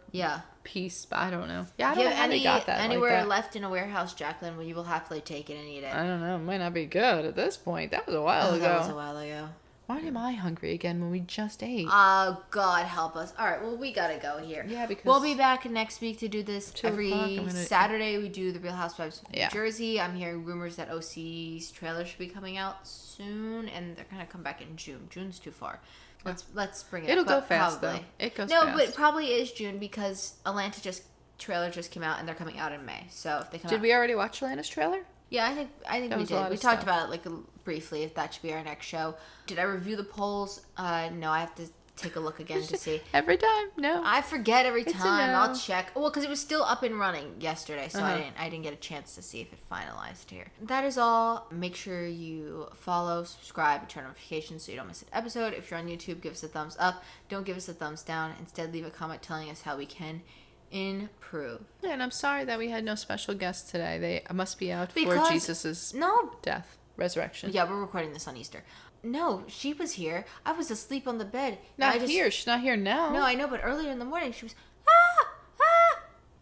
[SPEAKER 1] piece, but I don't know. Yeah, I don't know how they got that.
[SPEAKER 2] Anywhere left in a warehouse, Jacqueline, you will happily take it and eat it.
[SPEAKER 1] I don't know. It might not be good at this point. That was a while ago.
[SPEAKER 2] That was a while ago.
[SPEAKER 1] Why am I hungry again when we just ate?
[SPEAKER 2] Oh, God help us. All right, well, we got to go here.
[SPEAKER 1] Yeah, because...
[SPEAKER 2] We'll be back next week to do this. Every Saturday, we do the Real Housewives of New Jersey. I'm hearing rumors that OC's trailer should be coming out soon, and they're going to come back in June. June's too far. Let's bring it
[SPEAKER 1] It'll
[SPEAKER 2] up.
[SPEAKER 1] Go fast, probably. Though. It goes
[SPEAKER 2] fast.
[SPEAKER 1] No,
[SPEAKER 2] but it probably is June because Atlanta trailer just came out, and they're coming out in May. So if they come
[SPEAKER 1] Did we already watch Atlanta's trailer?
[SPEAKER 2] Yeah, I think we did. We talked about it briefly. If that should be our next show. Did I review the polls? No, I have to take a look again to see.
[SPEAKER 1] Every time, no.
[SPEAKER 2] I forget every time. I'll check. Well, because it was still up and running yesterday, so I didn't get a chance to see if it finalized here. That is all. Make sure you follow, subscribe, and turn notifications so you don't miss an episode. If you're on YouTube, give us a thumbs up. Don't give us a thumbs down. Instead, leave a comment telling us how we can improve.
[SPEAKER 1] Yeah, and I'm sorry that we had no special guests today. They must be out for Jesus's death, resurrection.
[SPEAKER 2] Yeah, we're recording this on Easter. No, she was here. I was asleep on the bed.
[SPEAKER 1] Here. She's not here now.
[SPEAKER 2] No, I know, but earlier in the morning she was,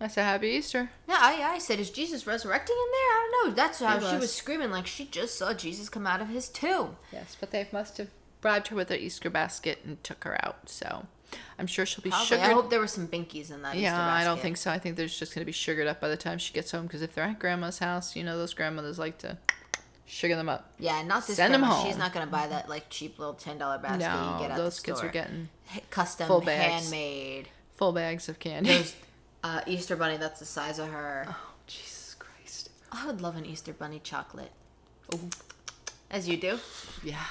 [SPEAKER 1] I said, Happy Easter.
[SPEAKER 2] Yeah, I said, is Jesus resurrecting in there? I don't know. That's how she was screaming, like she just saw Jesus come out of his tomb.
[SPEAKER 1] Yes, but they must have bribed her with their Easter basket and took her out, so... I'm sure she'll be sugared.
[SPEAKER 2] I hope there were some binkies in that Easter basket.
[SPEAKER 1] I don't think so. I think there's just going to be sugared up by the time she gets home, because if they're at Grandma's house, you know those grandmothers like to sugar them up.
[SPEAKER 2] Yeah, not this
[SPEAKER 1] Send
[SPEAKER 2] grandma.
[SPEAKER 1] Them home.
[SPEAKER 2] She's not going to buy that cheap little $10 basket you get at
[SPEAKER 1] those
[SPEAKER 2] the
[SPEAKER 1] kids
[SPEAKER 2] store.
[SPEAKER 1] Are getting
[SPEAKER 2] custom,
[SPEAKER 1] full bags.
[SPEAKER 2] handmade.
[SPEAKER 1] Full bags of candy.
[SPEAKER 2] There's Easter bunny that's the size of her.
[SPEAKER 1] Oh, Jesus Christ.
[SPEAKER 2] I would love an Easter bunny chocolate. Oh. As you do?
[SPEAKER 1] Yeah.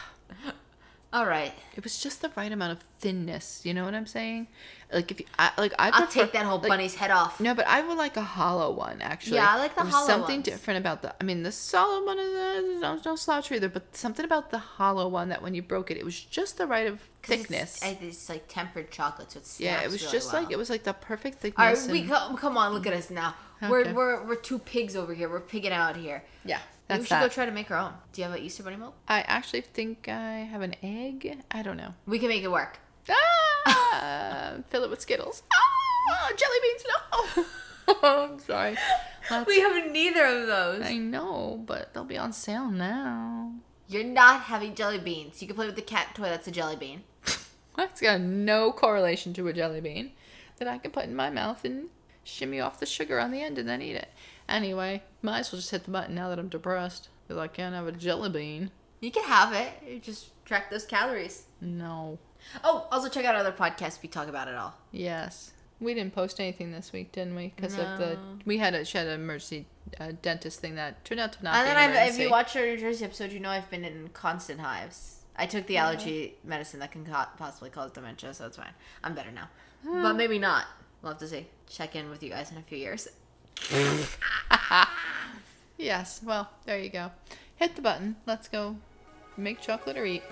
[SPEAKER 2] All right.
[SPEAKER 1] It was just the right amount of thinness. You know what I'm saying? Like if you,
[SPEAKER 2] I'll take that whole bunny's head off.
[SPEAKER 1] No, but I would like a hollow one actually.
[SPEAKER 2] Yeah, I like the hollow one.
[SPEAKER 1] Something different about the solid one is no slouch either. But something about the hollow one that when you broke it, it was just the right of thickness.
[SPEAKER 2] It's like tempered chocolate, so it snaps.
[SPEAKER 1] Yeah, it was
[SPEAKER 2] really
[SPEAKER 1] just
[SPEAKER 2] well.
[SPEAKER 1] like it was like the perfect thickness.
[SPEAKER 2] All right, come on, look at us now. Okay. We're two pigs over here. We're pigging out here.
[SPEAKER 1] Yeah.
[SPEAKER 2] Maybe we should go try to make our own. Do you have an Easter bunny mold?
[SPEAKER 1] I actually think I have an egg. I don't know.
[SPEAKER 2] We can make it work.
[SPEAKER 1] Fill it with Skittles. Jelly beans, no. Oh, I'm sorry.
[SPEAKER 2] We have neither of those.
[SPEAKER 1] I know, but they'll be on sale now.
[SPEAKER 2] You're not having jelly beans. You can play with the cat toy that's a jelly bean.
[SPEAKER 1] That's got no correlation to a jelly bean that I can put in my mouth and shimmy off the sugar on the end and then eat it. Anyway, might as well just hit the button now that I'm depressed. Because I can't have a jelly bean.
[SPEAKER 2] You can have it. You just track those calories.
[SPEAKER 1] No.
[SPEAKER 2] Oh, also check out other podcasts. We talk about it all.
[SPEAKER 1] Yes. We didn't post anything this week, didn't we? Because of she had an emergency dentist thing that turned out to not be an emergency.
[SPEAKER 2] If you watched our New Jersey episode, you know I've been in constant hives. I took the allergy medicine that can possibly cause dementia, so it's fine. I'm better now. But maybe not. We'll have to see. Check in with you guys in a few years.
[SPEAKER 1] Yes, well, there you go. Hit the button. Let's go make chocolate or eat.